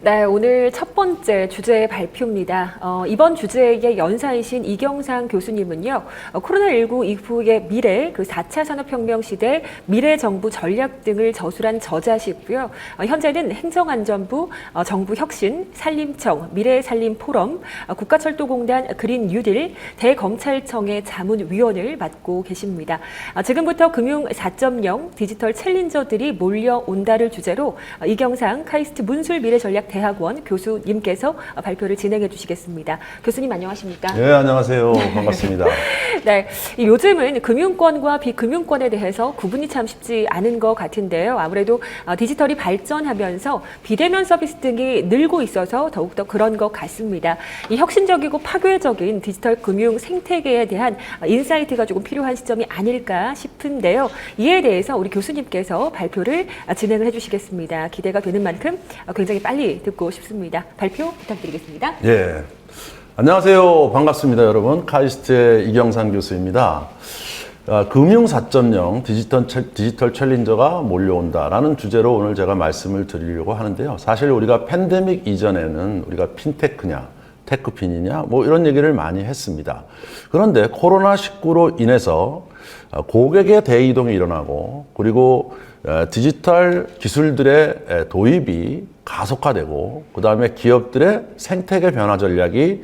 네, 오늘 첫 번째 주제 발표입니다. 이번 주제의 연사이신 이경상 교수님은요, 코로나19 이후의 미래, 그 4차 산업혁명 시대 미래 정부 전략 등을 저술한 저자시고요. 현재는 행정안전부, 정부혁신, 산림청, 미래산림포럼, 국가철도공단 그린 뉴딜, 대검찰청의 자문위원을 맡고 계십니다. 지금부터 금융 4.0 디지털 챌린저들이 몰려온다를 주제로 이경상 카이스트 문술미래전략대학원 교수님께서 발표를 진행해 주시겠습니다. 교수님 안녕하십니까? 네, 안녕하세요. 반갑습니다. 네, 요즘은 금융권과 비금융권에 대해서 구분이 참 쉽지 않은 것 같은데요. 아무래도 디지털이 발전하면서 비대면 서비스 등이 늘고 있어서 더욱더 그런 것 같습니다. 이 혁신적이고 파괴적인 디지털 금융 생태계에 대한 인사이트가 조금 필요한 시점이 아닐까 싶은데요. 이에 대해서 우리 교수님께서 발표를 진행을 해주시겠습니다. 기대가 되는 만큼 굉장히 빨리 듣고 싶습니다. 발표 부탁드리겠습니다. 예. 안녕하세요. 반갑습니다, 여러분. 카이스트의 이경상 교수입니다. 금융 4.0 디지털 챌린저가 몰려온다라는 주제로 오늘 제가 말씀을 드리려고 하는데요. 사실 우리가 팬데믹 이전에는 우리가 핀테크냐, 테크핀이냐, 뭐 이런 얘기를 많이 했습니다. 그런데 코로나19로 인해서 고객의 대이동이 일어나고 그리고 디지털 기술들의 도입이 가속화되고 그 다음에 기업들의 생태계 변화 전략이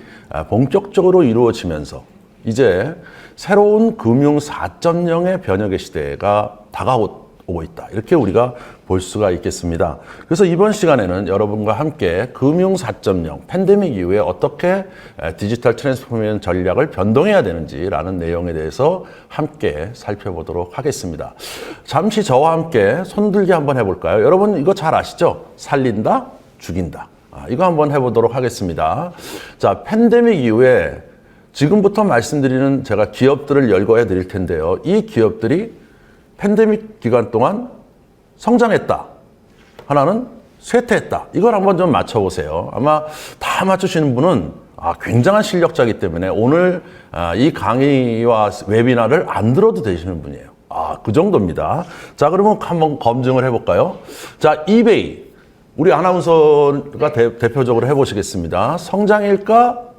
본격적으로 이루어지면서 이제 새로운 금융 4.0의 변혁의 시대가 다가오고 있다. 이렇게 우리가 볼 수가 있겠습니다. 그래서 이번 시간에는 여러분과 함께 금융 4.0 팬데믹 이후에 어떻게 디지털 트랜스포메이션 전략을 변동해야 되는지라는 내용에 대해서 함께 살펴보도록 하겠습니다. 잠시 저와 함께 손들기 한번 해볼까요? 여러분 이거 잘 아시죠? 살린다, 죽인다. 이거 한번 해보도록 하겠습니다. 자, 팬데믹 이후에 지금부터 말씀드리는 제가 기업들을 열거해 드릴 텐데요. 이 기업들이 팬데믹 기간 동안 성장했다. 하나는 쇠퇴했다. 이걸 한번 좀 맞춰보세요. 아마 다 맞추시는 분은 굉장한 실력자이기 때문에 오늘 이 강의와 웨비나를 안 들어도 되시는 분이에요. 그 정도입니다. 자, 그러면 한번 검증을 해볼까요? 자, 이베이. 우리 아나운서가 대표적으로 해보시겠습니다. 성장일까?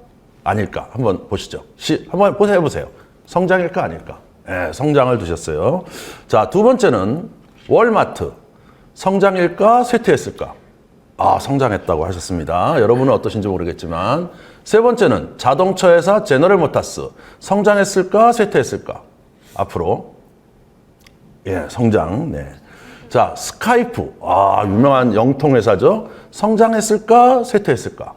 아닐까? 한번 보시죠. 한번 해보세요. 성장일까? 아닐까? 네, 성장을 두셨어요. 자, 두 번째는 월마트. 성장일까? 쇠퇴했을까? 성장했다고 하셨습니다. 여러분은 어떠신지 모르겠지만. 세 번째는 자동차 회사 제너럴 모타스. 성장했을까? 쇠퇴했을까? 앞으로. 예, 성장. 네. 자, 스카이프. 유명한 영통 회사죠. 성장했을까? 쇠퇴했을까?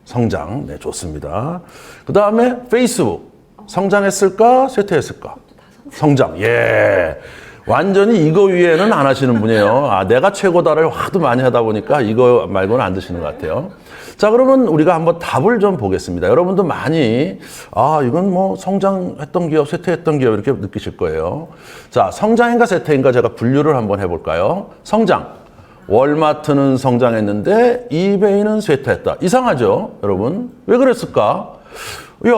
성장. 네, 좋습니다. 그 다음에 페이스북. 성장했을까? 쇠퇴했을까? 성장. 예. 완전히 이거 위에는 안 하시는 분이에요. 내가 최고다를 하도 많이 하다 보니까 이거 말고는 안 드시는 것 같아요. 자, 그러면 우리가 한번 답을 좀 보겠습니다. 여러분도 많이, 이건 뭐 성장했던 기업, 쇠퇴했던 기업 이렇게 느끼실 거예요. 자, 성장인가 쇠퇴인가 제가 분류를 한번 해볼까요? 성장. 월마트는 성장했는데 이베이는 쇠퇴했다. 이상하죠, 여러분? 왜 그랬을까? 우리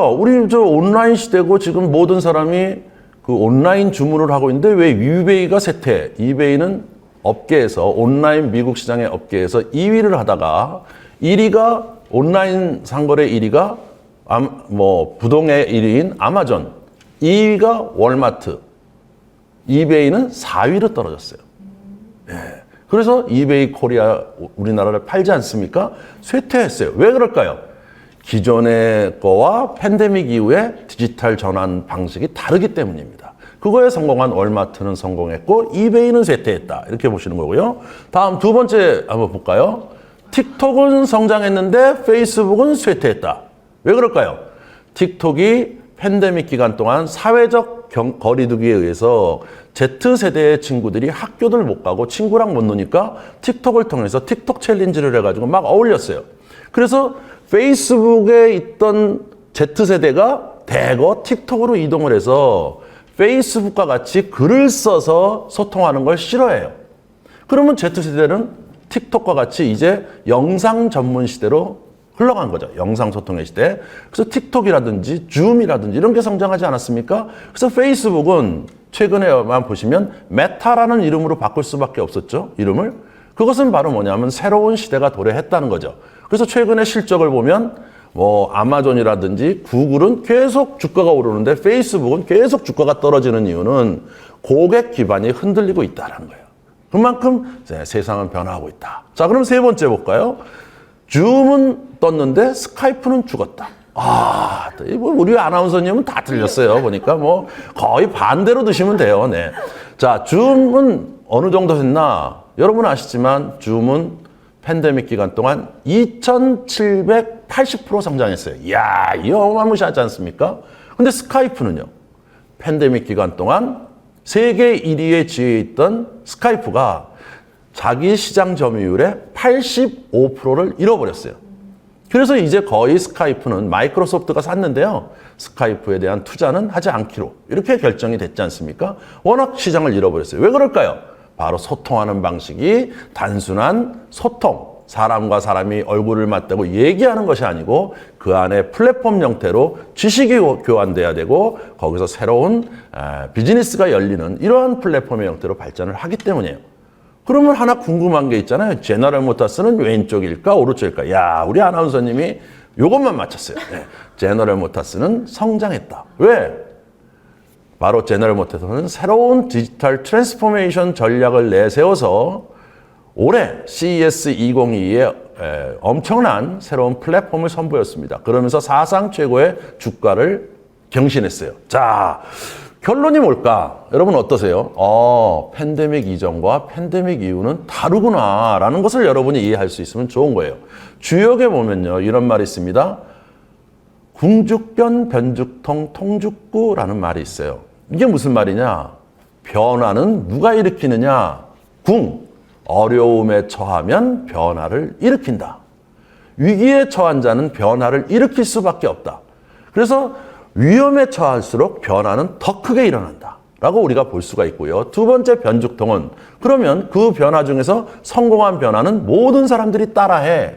온라인 시대고 지금 모든 사람이 그 온라인 주문을 하고 있는데 왜 이베이가 쇠퇴해? 이베이는 업계에서 온라인 미국 시장의 업계에서 2위를 하다가 1위가 온라인 상거래 1위가 부동의 1위인 아마존, 2위가 월마트, 이베이는 4위로 떨어졌어요. 예. 그래서 이베이 코리아 우리나라를 팔지 않습니까? 쇠퇴했어요. 왜 그럴까요? 기존의 거와 팬데믹 이후에 디지털 전환 방식이 다르기 때문입니다. 그거에 성공한 월마트는 성공했고 이베이는 쇠퇴했다. 이렇게 보시는 거고요. 다음 두 번째 한번 볼까요? 틱톡은 성장했는데 페이스북은 쇠퇴했다. 왜 그럴까요? 틱톡이 팬데믹 기간 동안 사회적 거리두기에 의해서 Z세대의 친구들이 학교를 못 가고 친구랑 못 노니까 틱톡을 통해서 틱톡 챌린지를 해가지고 막 어울렸어요. 그래서 페이스북에 있던 Z세대가 대거 틱톡으로 이동을 해서 페이스북과 같이 글을 써서 소통하는 걸 싫어해요. 그러면 Z세대는 틱톡과 같이 이제 영상 전문 시대로 흘러간 거죠. 영상 소통의 시대. 그래서 틱톡이라든지 줌이라든지 이런 게 성장하지 않았습니까? 그래서 페이스북은 최근에만 보시면 메타라는 이름으로 바꿀 수밖에 없었죠. 이름을. 그것은 바로 뭐냐면 새로운 시대가 도래했다는 거죠. 그래서 최근에 실적을 보면 뭐 아마존이라든지 구글은 계속 주가가 오르는데 페이스북은 계속 주가가 떨어지는 이유는 고객 기반이 흔들리고 있다는 거예요. 그만큼 세상은 변화하고 있다. 자, 그럼 세 번째 볼까요? 줌은 떴는데 스카이프는 죽었다. 우리 아나운서님은 다 틀렸어요. 보니까 뭐 거의 반대로 드시면 돼요. 네. 자, 줌은 어느 정도 했나? 여러분 아시지만 줌은 팬데믹 기간 동안 2780% 성장했어요. 이야, 이 어마무시하지 않습니까? 근데 스카이프는요. 팬데믹 기간 동안 세계 1위에 지에 있던 스카이프가 자기 시장 점유율의 85%를 잃어버렸어요. 그래서 이제 거의 스카이프는 마이크로소프트가 샀는데요. 스카이프에 대한 투자는 하지 않기로 이렇게 결정이 됐지 않습니까? 워낙 시장을 잃어버렸어요. 왜 그럴까요? 바로 소통하는 방식이 단순한 소통, 사람과 사람이 얼굴을 맞대고 얘기하는 것이 아니고 그 안에 플랫폼 형태로 지식이 교환돼야 되고 거기서 새로운 비즈니스가 열리는 이러한 플랫폼의 형태로 발전을 하기 때문이에요. 그러면 하나 궁금한 게 있잖아요. 제너럴 모터스는 왼쪽일까 오른쪽일까? 야, 우리 아나운서님이 이것만 맞췄어요. 네. 제너럴 모터스는 성장했다. 왜? 바로 제너럴 모터스는 새로운 디지털 트랜스포메이션 전략을 내세워서 올해 CES 2022에 엄청난 새로운 플랫폼을 선보였습니다. 그러면서 사상 최고의 주가를 경신했어요. 자, 결론이 뭘까? 여러분 어떠세요? 팬데믹 이전과 팬데믹 이후는 다르구나라는 것을 여러분이 이해할 수 있으면 좋은 거예요. 주역에 보면요, 이런 말이 있습니다. 궁죽변, 변죽통, 통죽구라는 말이 있어요. 이게 무슨 말이냐? 변화는 누가 일으키느냐? 궁, 어려움에 처하면 변화를 일으킨다. 위기에 처한 자는 변화를 일으킬 수밖에 없다. 그래서 위험에 처할수록 변화는 더 크게 일어난다 라고 우리가 볼 수가 있고요. 두 번째 변죽통은 그러면 그 변화 중에서 성공한 변화는 모든 사람들이 따라해.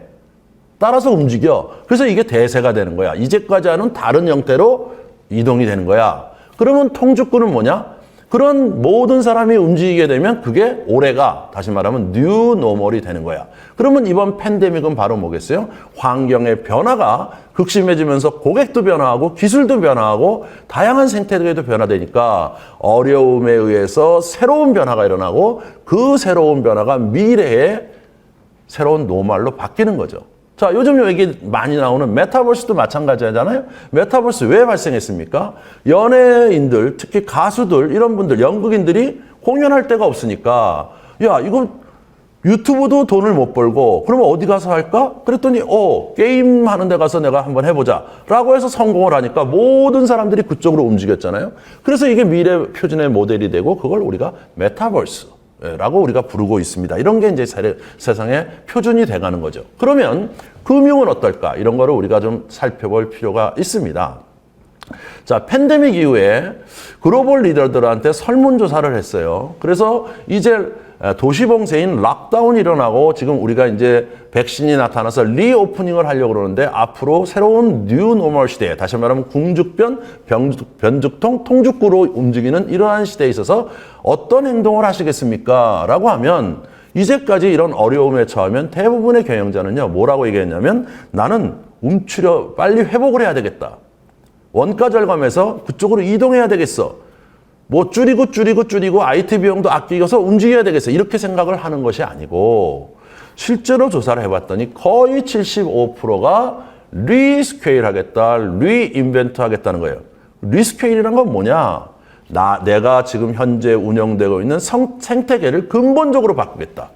따라서 움직여. 그래서 이게 대세가 되는 거야. 이제까지와는 다른 형태로 이동이 되는 거야. 그러면 통죽구는 뭐냐? 그런 모든 사람이 움직이게 되면 그게 올해가 다시 말하면 뉴 노멀이 되는 거야. 그러면 이번 팬데믹은 바로 뭐겠어요? 환경의 변화가 극심해지면서 고객도 변화하고 기술도 변화하고 다양한 생태계도 변화되니까 어려움에 의해서 새로운 변화가 일어나고 그 새로운 변화가 미래의 새로운 노멀로 바뀌는 거죠. 자, 요즘 얘기 많이 나오는 메타버스도 마찬가지잖아요. 메타버스 왜 발생했습니까? 연예인들, 특히 가수들, 이런 분들, 연극인들이 공연할 데가 없으니까 야, 이거 유튜브도 돈을 못 벌고 그러면 어디 가서 할까? 그랬더니 게임 하는 데 가서 내가 한번 해보자 라고 해서 성공을 하니까 모든 사람들이 그쪽으로 움직였잖아요. 그래서 이게 미래 표준의 모델이 되고 그걸 우리가 메타버스 라고 우리가 부르고 있습니다. 이런 게 이제 세상의 표준이 돼가는 거죠. 그러면 금융은 어떨까? 이런 거를 우리가 좀 살펴볼 필요가 있습니다. 자, 팬데믹 이후에 글로벌 리더들한테 설문조사를 했어요. 그래서 이제 도시봉쇄인 락다운이 일어나고 지금 우리가 이제 백신이 나타나서 리오프닝을 하려고 그러는데 앞으로 새로운 뉴 노멀 시대, 다시 말하면 궁죽변, 변죽통, 통죽구로 움직이는 이러한 시대에 있어서 어떤 행동을 하시겠습니까? 라고 하면 이제까지 이런 어려움에 처하면 대부분의 경영자는요, 뭐라고 얘기했냐면 나는 빨리 회복을 해야 되겠다. 원가 절감해서 그쪽으로 이동해야 되겠어. 뭐 줄이고 IT 비용도 아끼고서 움직여야 되겠어. 이렇게 생각을 하는 것이 아니고 실제로 조사를 해봤더니 거의 75%가 리스케일 하겠다, 리인벤트 하겠다는 거예요. 리스케일이란 건 뭐냐? 내가 지금 현재 운영되고 있는 생태계를 근본적으로 바꾸겠다.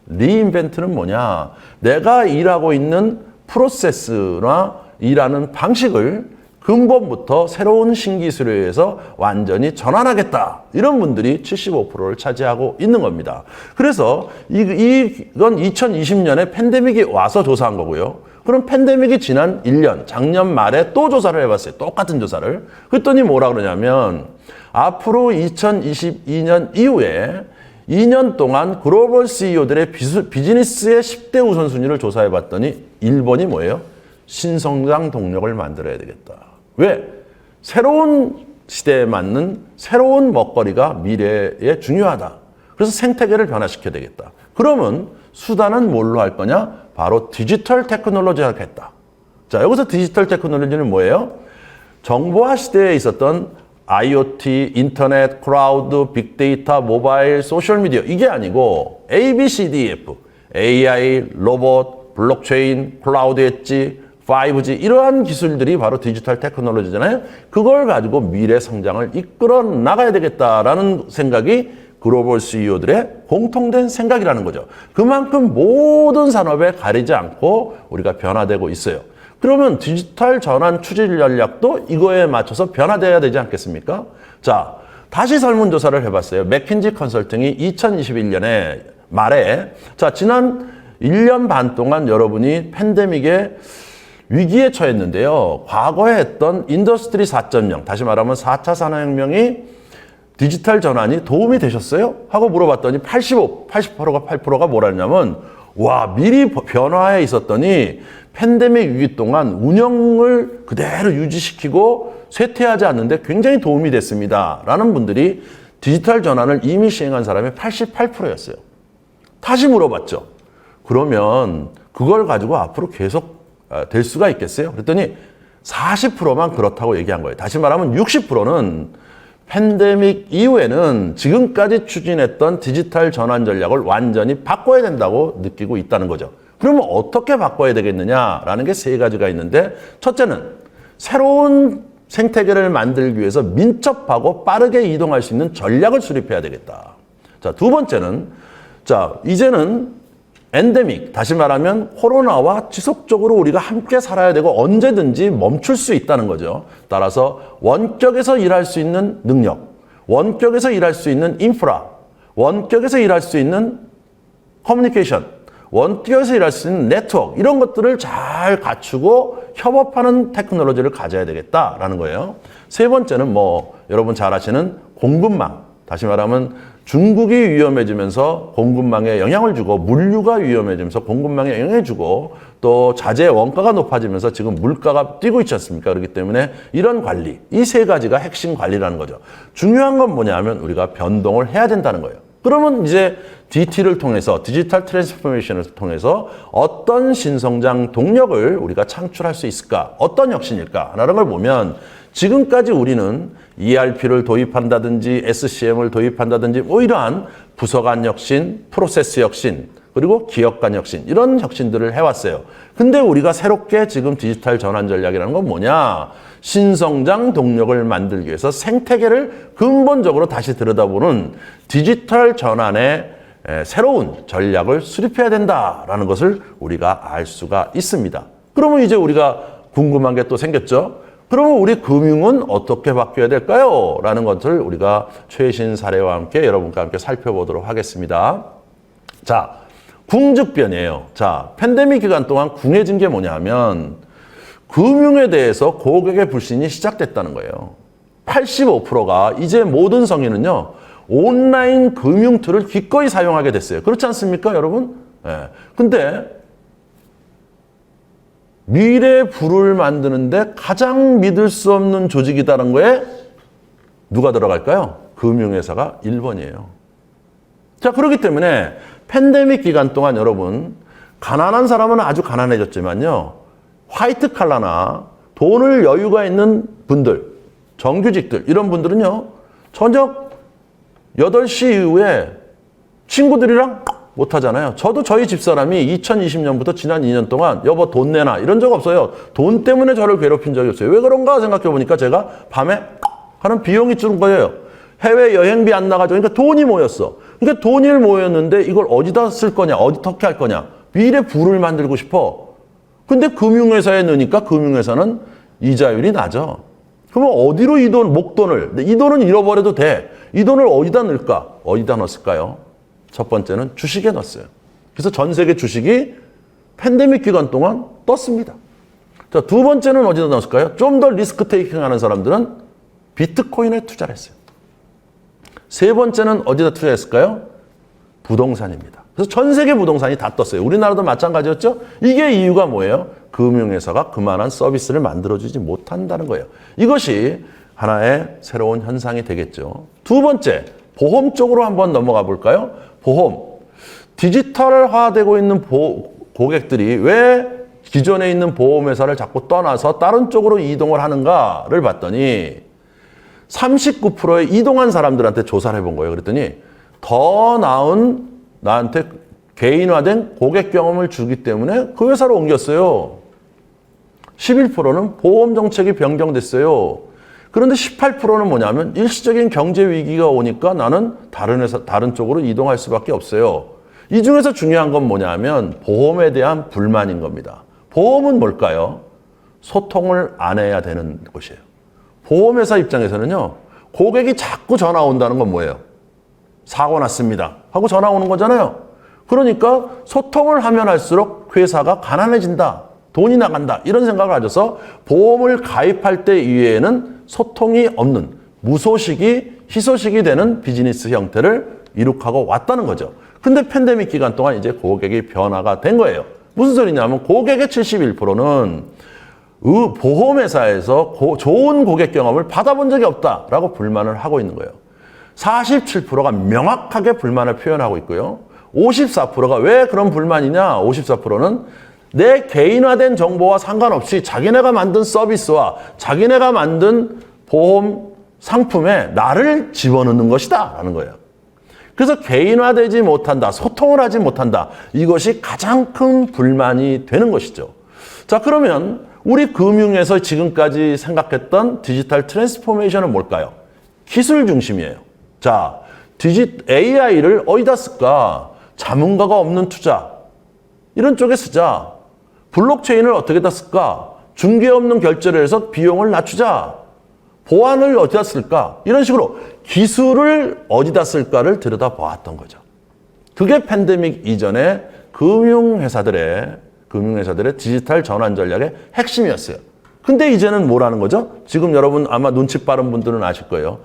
리인벤트는 뭐냐? 내가 일하고 있는 프로세스나 일하는 방식을 근본부터 새로운 신기술에 의해서 완전히 전환하겠다. 이런 분들이 75%를 차지하고 있는 겁니다. 그래서 이건 2020년에 팬데믹이 와서 조사한 거고요. 그럼 팬데믹이 지난 1년, 작년 말에 또 조사를 해봤어요. 똑같은 조사를. 그랬더니 뭐라 그러냐면 앞으로 2022년 이후에 2년 동안 글로벌 CEO들의 비즈니스의 10대 우선순위를 조사해봤더니 1번이 뭐예요? 신성장 동력을 만들어야 되겠다. 왜? 새로운 시대에 맞는 새로운 먹거리가 미래에 중요하다. 그래서 생태계를 변화시켜야 되겠다. 그러면 수단은 뭘로 할 거냐? 바로 디지털 테크놀로지를 하겠다. 자, 여기서 디지털 테크놀로지는 뭐예요? 정보화 시대에 있었던 IoT, 인터넷, 클라우드, 빅데이터, 모바일, 소셜미디어 이게 아니고 A, B, C, D, F, AI, 로봇, 블록체인, 클라우드 엣지, 5G 이러한 기술들이 바로 디지털 테크놀로지잖아요. 그걸 가지고 미래 성장을 이끌어 나가야 되겠다라는 생각이 글로벌 CEO들의 공통된 생각이라는 거죠. 그만큼 모든 산업에 가리지 않고 우리가 변화되고 있어요. 그러면 디지털 전환 추진 전략도 이거에 맞춰서 변화돼야 되지 않겠습니까? 자, 다시 설문조사를 해봤어요. 맥킨지 컨설팅이 2021년에 말에 자, 지난 1년 반 동안 여러분이 팬데믹에 위기에 처했는데요. 과거에 했던 인더스트리 4.0, 다시 말하면 4차 산업혁명이 디지털 전환이 도움이 되셨어요? 하고 물어봤더니 80%가 8%가 뭐라 했냐면 와, 미리 변화해 있었더니 팬데믹 위기 동안 운영을 그대로 유지시키고 쇠퇴하지 않는데 굉장히 도움이 됐습니다. 라는 분들이 디지털 전환을 이미 시행한 사람이 88%였어요. 다시 물어봤죠. 그러면 그걸 가지고 앞으로 계속 될 수가 있겠어요? 그랬더니 40%만 그렇다고 얘기한 거예요. 다시 말하면 60%는 팬데믹 이후에는 지금까지 추진했던 디지털 전환 전략을 완전히 바꿔야 된다고 느끼고 있다는 거죠. 그러면 어떻게 바꿔야 되겠느냐라는 게 세 가지가 있는데 첫째는 새로운 생태계를 만들기 위해서 민첩하고 빠르게 이동할 수 있는 전략을 수립해야 되겠다. 자, 두 번째는 자, 이제는 엔데믹, 다시 말하면 코로나와 지속적으로 우리가 함께 살아야 되고 언제든지 멈출 수 있다는 거죠. 따라서 원격에서 일할 수 있는 능력, 원격에서 일할 수 있는 인프라, 원격에서 일할 수 있는 커뮤니케이션, 원격에서 일할 수 있는 네트워크 이런 것들을 잘 갖추고 협업하는 테크놀로지를 가져야 되겠다라는 거예요. 세 번째는 뭐 여러분 잘 아시는 공급망, 다시 말하면 중국이 위험해지면서 공급망에 영향을 주고 물류가 위험해지면서 공급망에 영향을 주고 또 자재 원가가 높아지면서 지금 물가가 뛰고 있지 않습니까? 그렇기 때문에 이런 관리, 이 세 가지가 핵심 관리라는 거죠. 중요한 건 뭐냐면 우리가 변동을 해야 된다는 거예요. 그러면 이제 DT를 통해서 디지털 트랜스포메이션을 통해서 어떤 신성장 동력을 우리가 창출할 수 있을까? 어떤 혁신일까? 라는 걸 보면 지금까지 우리는 ERP를 도입한다든지 SCM을 도입한다든지 뭐 이러한 부서 간 혁신, 프로세스 혁신, 그리고 기업 간 혁신 이런 혁신들을 해왔어요. 근데 우리가 새롭게 지금 디지털 전환 전략이라는 건 뭐냐? 신성장 동력을 만들기 위해서 생태계를 근본적으로 다시 들여다보는 디지털 전환의 새로운 전략을 수립해야 된다라는 것을 우리가 알 수가 있습니다. 그러면 이제 우리가 궁금한 게 또 생겼죠? 그러면 우리 금융은 어떻게 바뀌어야 될까요? 라는 것을 우리가 최신 사례와 함께 여러분과 함께 살펴보도록 하겠습니다. 자, 궁즉변이에요. 자, 팬데믹 기간 동안 궁해진 게 뭐냐면 금융에 대해서 고객의 불신이 시작됐다는 거예요. 85%가 이제 모든 성인은요, 온라인 금융 툴을 기꺼이 사용하게 됐어요. 그렇지 않습니까, 여러분? 예. 근데 미래 부를 만드는데 가장 믿을 수 없는 조직이다는 거에 누가 들어갈까요? 금융회사가 1번이에요. 자, 그렇기 때문에 팬데믹 기간 동안 여러분, 가난한 사람은 아주 가난해졌지만요, 화이트 칼라나 돈을 여유가 있는 분들, 정규직들, 이런 분들은요, 저녁 8시 이후에 친구들이랑 못 하잖아요. 저도 저희 집사람이 2020년부터 지난 2년 동안 여보 돈 내놔 이런 적 없어요. 돈 때문에 저를 괴롭힌 적이 없어요. 왜 그런가 생각해 보니까 제가 밤에 하는 비용이 준 거예요. 해외 여행비 안 나가죠. 그러니까 돈이 모였어. 그러니까 돈이 모였는데 이걸 어디다 쓸 거냐, 어떻게 할 거냐. 미래 부를 만들고 싶어. 근데 금융회사에 넣으니까 금융회사는 이자율이 낮아. 그러면 어디로 이 돈, 목돈을, 이 돈은 잃어버려도 돼. 이 돈을 어디다 넣을까? 어디다 넣었을까요? 첫 번째는 주식에 넣었어요. 그래서 전 세계 주식이 팬데믹 기간 동안 떴습니다. 자, 두 번째는 어디다 넣었을까요? 좀 더 리스크 테이킹 하는 사람들은 비트코인에 투자를 했어요. 세 번째는 어디다 투자했을까요? 부동산입니다. 그래서 전 세계 부동산이 다 떴어요. 우리나라도 마찬가지였죠? 이게 이유가 뭐예요? 금융회사가 그만한 서비스를 만들어주지 못한다는 거예요. 이것이 하나의 새로운 현상이 되겠죠. 두 번째, 보험 쪽으로 한번 넘어가 볼까요? 보험. 디지털화되고 있는 고객들이 왜 기존에 있는 보험회사를 자꾸 떠나서 다른 쪽으로 이동을 하는가를 봤더니 39%의 이동한 사람들한테 조사를 해본 거예요. 그랬더니 더 나은 나한테 개인화된 고객 경험을 주기 때문에 그 회사로 옮겼어요. 11%는 보험 정책이 변경됐어요. 그런데 18%는 뭐냐면 일시적인 경제 위기가 오니까 나는 다른 회사, 다른 쪽으로 이동할 수밖에 없어요. 이 중에서 중요한 건 뭐냐면 보험에 대한 불만인 겁니다. 보험은 뭘까요? 소통을 안 해야 되는 것이에요. 보험회사 입장에서는요, 고객이 자꾸 전화 온다는 건 뭐예요? 사고 났습니다 하고 전화 오는 거잖아요. 그러니까 소통을 하면 할수록 회사가 가난해진다, 돈이 나간다, 이런 생각을 가져서 보험을 가입할 때 이외에는 소통이 없는 무소식이 희소식이 되는 비즈니스 형태를 이룩하고 왔다는 거죠. 근데 팬데믹 기간 동안 이제 고객이 변화가 된 거예요. 무슨 소리냐면 고객의 71%는 보험회사에서 좋은 고객 경험을 받아본 적이 없다라고 불만을 하고 있는 거예요. 47%가 명확하게 불만을 표현하고 있고요. 54%가 왜 그런 불만이냐? 54%는 내 개인화된 정보와 상관없이 자기네가 만든 서비스와 자기네가 만든 보험 상품에 나를 집어넣는 것이다 라는 거예요. 그래서 개인화되지 못한다, 소통을 하지 못한다, 이것이 가장 큰 불만이 되는 것이죠. 자, 그러면 우리 금융에서 지금까지 생각했던 디지털 트랜스포메이션은 뭘까요? 기술 중심이에요. 자, AI를 어디다 쓸까? 자문가가 없는 투자, 이런 쪽에 쓰자. 블록체인을 어떻게다 쓸까? 중개 없는 결제를 해서 비용을 낮추자. 보안을 어디다 쓸까? 이런 식으로 기술을 어디다 쓸까를 들여다보았던 거죠. 그게 팬데믹 이전에 금융회사들의 디지털 전환 전략의 핵심이었어요. 근데 이제는 뭐라는 거죠? 지금 여러분 아마 눈치 빠른 분들은 아실 거예요.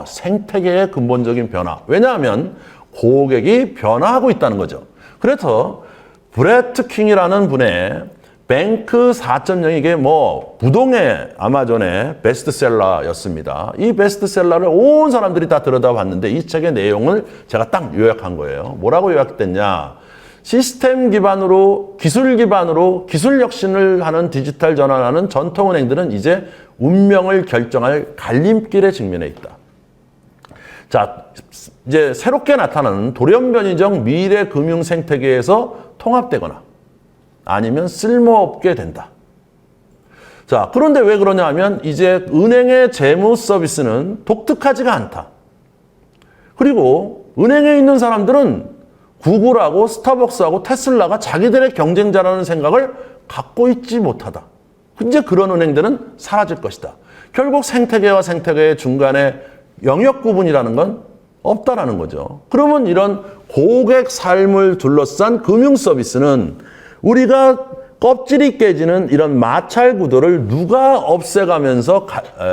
생태계의 근본적인 변화. 왜냐하면 고객이 변화하고 있다는 거죠. 그래서 브래트 킹이라는 분의 뱅크 4.0 이게 부동의 아마존의 베스트셀러였습니다. 이 베스트셀러를 온 사람들이 다 들여다봤는데 이 책의 내용을 제가 딱 요약한 거예요. 뭐라고 요약됐냐? 시스템 기반으로, 기술 기반으로 기술 혁신을 하는 디지털 전환하는 전통은행들은 이제 운명을 결정할 갈림길에 직면해 있다. 자, 이제 새롭게 나타나는 돌연변이적 미래 금융 생태계에서 통합되거나 아니면 쓸모없게 된다. 자, 그런데 왜 그러냐 하면 이제 은행의 재무 서비스는 독특하지가 않다. 그리고 은행에 있는 사람들은 구글하고 스타벅스하고 테슬라가 자기들의 경쟁자라는 생각을 갖고 있지 못하다. 이제 그런 은행들은 사라질 것이다. 결국 생태계와 생태계의 중간에 영역 구분이라는 건 없다라는 거죠. 그러면 이런 고객 삶을 둘러싼 금융 서비스는 우리가 껍질이 깨지는 이런 마찰 구도를 누가 없애가면서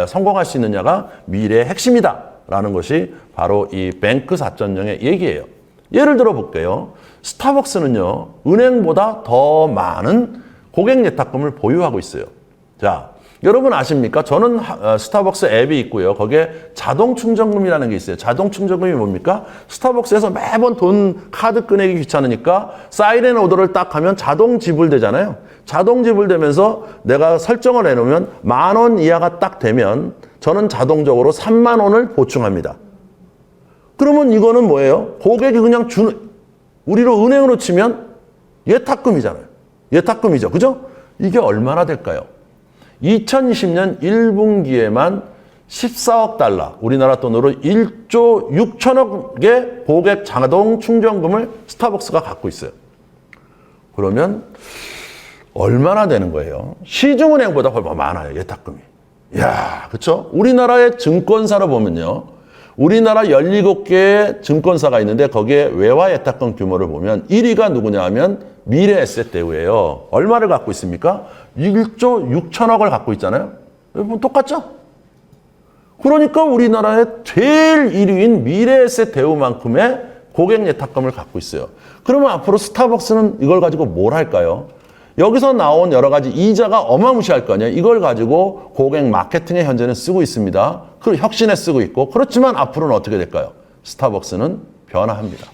성공할 수 있느냐가 미래의 핵심이다라는 것이 바로 이 뱅크 4.0의 얘기예요. 예를 들어 볼게요. 스타벅스는요, 은행보다 더 많은 고객 예탁금을 보유하고 있어요. 자, 여러분 아십니까? 저는 스타벅스 앱이 있고요. 거기에 자동 충전금이라는 게 있어요. 자동 충전금이 뭡니까? 스타벅스에서 매번 카드 꺼내기 귀찮으니까 사이렌 오더를 딱 하면 자동 지불되잖아요. 자동 지불되면서 내가 설정을 해놓으면 10,000원 이하가 딱 되면 저는 자동적으로 30,000원을 보충합니다. 그러면 이거는 뭐예요? 고객이 그냥 우리로 은행으로 치면 예탁금이잖아요. 예탁금이죠. 그죠? 이게 얼마나 될까요? 2020년 1분기에만 14억 달러, 우리나라 돈으로 1조 6천억의 고객 자동 충전금을 스타벅스가 갖고 있어요. 그러면 얼마나 되는 거예요? 시중은행보다 훨씬 많아요, 예탁금이. 이야, 그쵸? 우리나라의 증권사로 보면요. 우리나라 17개의 증권사가 있는데 거기에 외화 예탁금 규모를 보면 1위가 누구냐 하면 미래에셋대우예요. 얼마를 갖고 있습니까? 1조 6천억을 갖고 있잖아요. 여러분 똑같죠? 그러니까 우리나라의 제일 1위인 미래에셋대우만큼의 고객 예탁금을 갖고 있어요. 그러면 앞으로 스타벅스는 이걸 가지고 뭘 할까요? 여기서 나온 여러 가지 이자가 어마무시할 거 아니에요. 이걸 가지고 고객 마케팅에 현재는 쓰고 있습니다. 그 혁신에 쓰고 있고. 그렇지만 앞으로는 어떻게 될까요? 스타벅스는 변화합니다.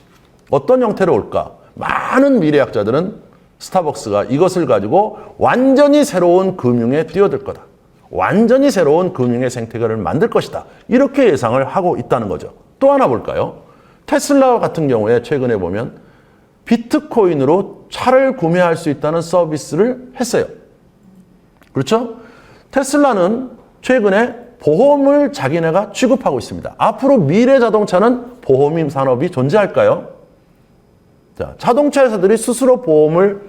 어떤 형태로 올까? 많은 미래학자들은 스타벅스가 이것을 가지고 완전히 새로운 금융에 뛰어들 거다. 완전히 새로운 금융의 생태계를 만들 것이다. 이렇게 예상을 하고 있다는 거죠. 또 하나 볼까요? 테슬라 같은 경우에 최근에 보면 비트코인으로 차를 구매할 수 있다는 서비스를 했어요. 그렇죠? 테슬라는 최근에 보험을 자기네가 취급하고 있습니다. 앞으로 미래 자동차는 보험 산업이 존재할까요? 자, 자동차 회사들이 스스로 보험을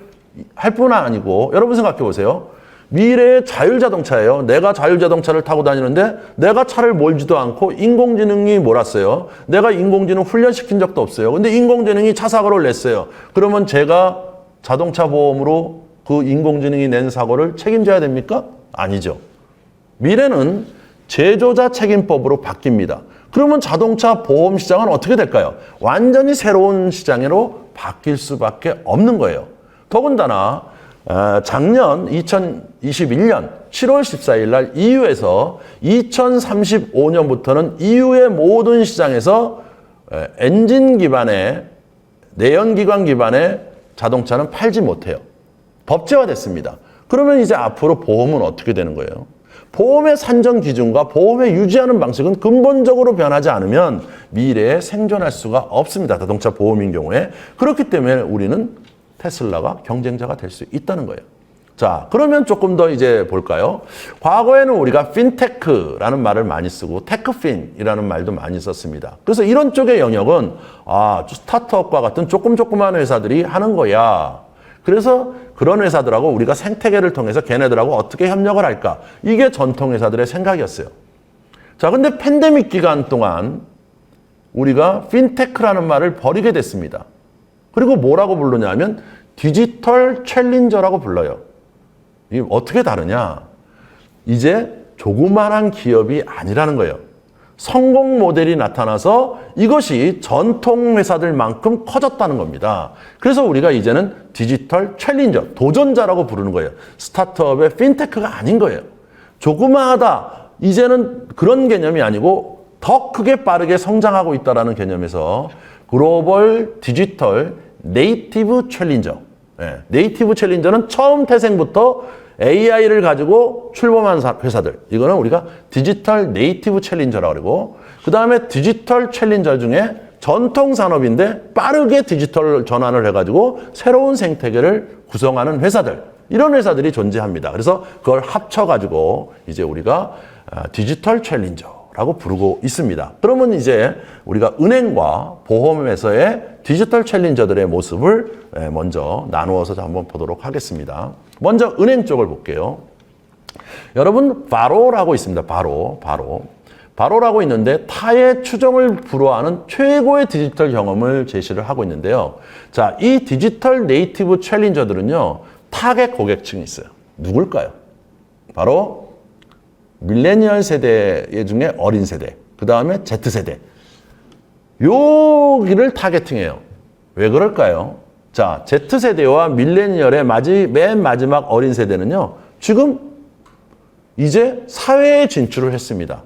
할 뿐 아니고 여러분 생각해 보세요. 미래의 자율자동차예요. 내가 자율자동차를 타고 다니는데 내가 차를 몰지도 않고 인공지능이 몰았어요. 내가 인공지능 훈련시킨 적도 없어요. 근데 인공지능이 차 사고를 냈어요. 그러면 제가 자동차 보험으로 그 인공지능이 낸 사고를 책임져야 됩니까? 아니죠. 미래는 제조자 책임법으로 바뀝니다. 그러면 자동차 보험 시장은 어떻게 될까요? 완전히 새로운 시장으로 바뀔 수밖에 없는 거예요. 더군다나 작년 2021년 7월 14일 날 EU에서 2035년부터는 EU의 모든 시장에서 엔진 기반의 내연기관 기반의 자동차는 팔지 못해요. 법제화됐습니다. 그러면 이제 앞으로 보험은 어떻게 되는 거예요? 보험의 산정 기준과 보험의 유지하는 방식은 근본적으로 변하지 않으면 미래에 생존할 수가 없습니다. 자동차 보험인 경우에. 그렇기 때문에 우리는 테슬라가 경쟁자가 될 수 있다는 거예요. 자, 그러면 조금 더 이제 볼까요? 과거에는 우리가 핀테크라는 말을 많이 쓰고 테크핀이라는 말도 많이 썼습니다. 그래서 이런 쪽의 영역은 스타트업과 같은 조그만 회사들이 하는 거야. 그래서 그런 회사들하고 우리가 생태계를 통해서 걔네들하고 어떻게 협력을 할까? 이게 전통 회사들의 생각이었어요. 자, 근데 팬데믹 기간 동안 우리가 핀테크라는 말을 버리게 됐습니다. 그리고 뭐라고 부르냐면 디지털 챌린저라고 불러요. 이게 어떻게 다르냐? 이제 조그만한 기업이 아니라는 거예요. 성공 모델이 나타나서 이것이 전통 회사들만큼 커졌다는 겁니다. 그래서 우리가 이제는 디지털 챌린저, 도전자라고 부르는 거예요. 스타트업의 핀테크가 아닌 거예요. 조그마하다. 이제는 그런 개념이 아니고 더 크게 빠르게 성장하고 있다는 개념에서 글로벌 디지털 네이티브 챌린저. 네이티브 챌린저는 처음 태생부터 AI를 가지고 출범한 회사들. 이거는 우리가 디지털 네이티브 챌린저라고 그러고, 그 다음에 디지털 챌린저 중에 전통 산업인데 빠르게 디지털 전환을 해가지고 새로운 생태계를 구성하는 회사들. 이런 회사들이 존재합니다. 그래서 그걸 합쳐가지고 이제 우리가 디지털 챌린저라고 부르고 있습니다. 그러면 이제 우리가 은행과 보험에서의 디지털 챌린저들의 모습을 먼저 나누어서 한번 보도록 하겠습니다. 먼저 은행 쪽을 볼게요. 여러분, 바로라고 있습니다. 바로라고 있는데 타의 추정을 불허하는 최고의 디지털 경험을 제시를 하고 있는데요. 자, 이 디지털 네이티브 챌린저들은요, 타겟 고객층이 있어요. 누굴까요? 바로 밀레니얼 세대 중에 어린 세대, 그 다음에 Z세대. 여기를 타겟팅해요. 왜 그럴까요? 자, Z세대와 밀레니얼의 맨 마지막 어린 세대는요, 지금 이제 사회에 진출을 했습니다.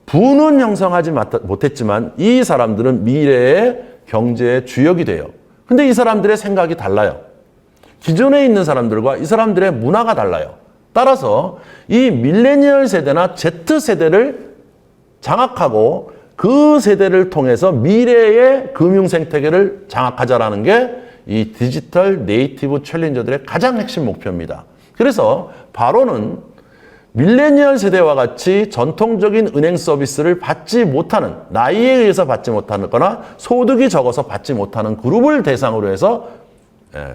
부는 형성하지 못했지만 이 사람들은 미래의 경제의 주역이 돼요. 근데 이 사람들의 생각이 달라요. 기존에 있는 사람들과 이 사람들의 문화가 달라요. 따라서 이 밀레니얼 세대나 Z세대를 장악하고 그 세대를 통해서 미래의 금융 생태계를 장악하자라는 게 이 디지털 네이티브 챌린저들의 가장 핵심 목표입니다. 그래서 바로는 밀레니얼 세대와 같이 전통적인 은행 서비스를 받지 못하는, 나이에 의해서 받지 못하거나 소득이 적어서 받지 못하는 그룹을 대상으로 해서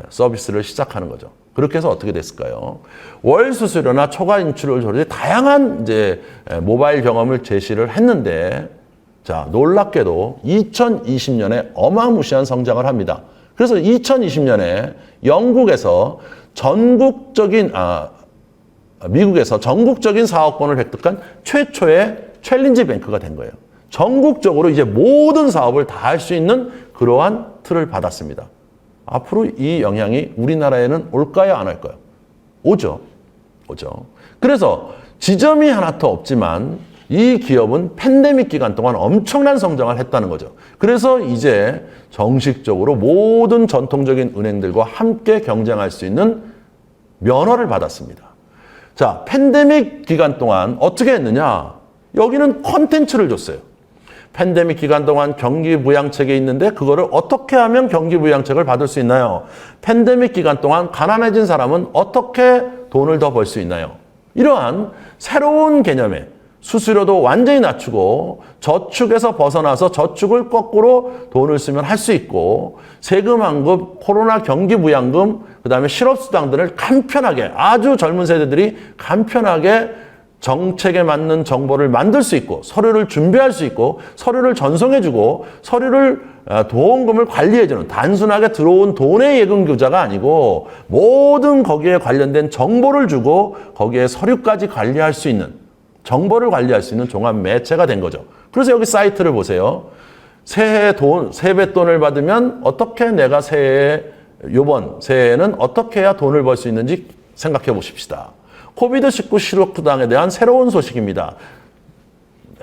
서비스를 시작하는 거죠. 그렇게 해서 어떻게 됐을까요? 월 수수료나 초과 인출을 조절해 다양한 이제 모바일 경험을 제시를 했는데, 자, 놀랍게도 2020년에 어마무시한 성장을 합니다. 그래서 2020년에 영국에서 미국에서 전국적인 사업권을 획득한 최초의 챌린지 뱅크가 된 거예요. 전국적으로 이제 모든 사업을 다 할 수 있는 그러한 틀을 받았습니다. 앞으로 이 영향이 우리나라에는 올까요, 안 올까요? 오죠. 그래서 지점이 하나 더 없지만 이 기업은 팬데믹 기간 동안 엄청난 성장을 했다는 거죠. 그래서 이제 정식적으로 모든 전통적인 은행들과 함께 경쟁할 수 있는 면허를 받았습니다. 자, 팬데믹 기간 동안 어떻게 했느냐? 여기는 컨텐츠를 줬어요. 팬데믹 기간 동안 경기 부양책이 있는데 그거를 어떻게 하면 경기 부양책을 받을 수 있나요? 팬데믹 기간 동안 가난해진 사람은 어떻게 돈을 더 벌 수 있나요? 이러한 새로운 개념의 수수료도 완전히 낮추고 저축에서 벗어나서 저축을 거꾸로 돈을 쓰면 할 수 있고 세금 환급, 코로나 경기 부양금, 그다음에 실업수당 등을 간편하게 아주 젊은 세대들이 간편하게 정책에 맞는 정보를 만들 수 있고 서류를 준비할 수 있고 서류를 전송해주고 서류를 보험금을 관리해주는 단순하게 들어온 돈의 예금 교자가 아니고 모든 거기에 관련된 정보를 주고 거기에 서류까지 관리할 수 있는 정보를 관리할 수 있는 종합 매체가 된 거죠. 그래서 여기 사이트를 보세요. 새해 세뱃돈을 받으면 어떻게 내가 요번 새해에는 어떻게 해야 돈을 벌 수 있는지 생각해 보십시다. 코비드19 실업수당에 대한 새로운 소식입니다.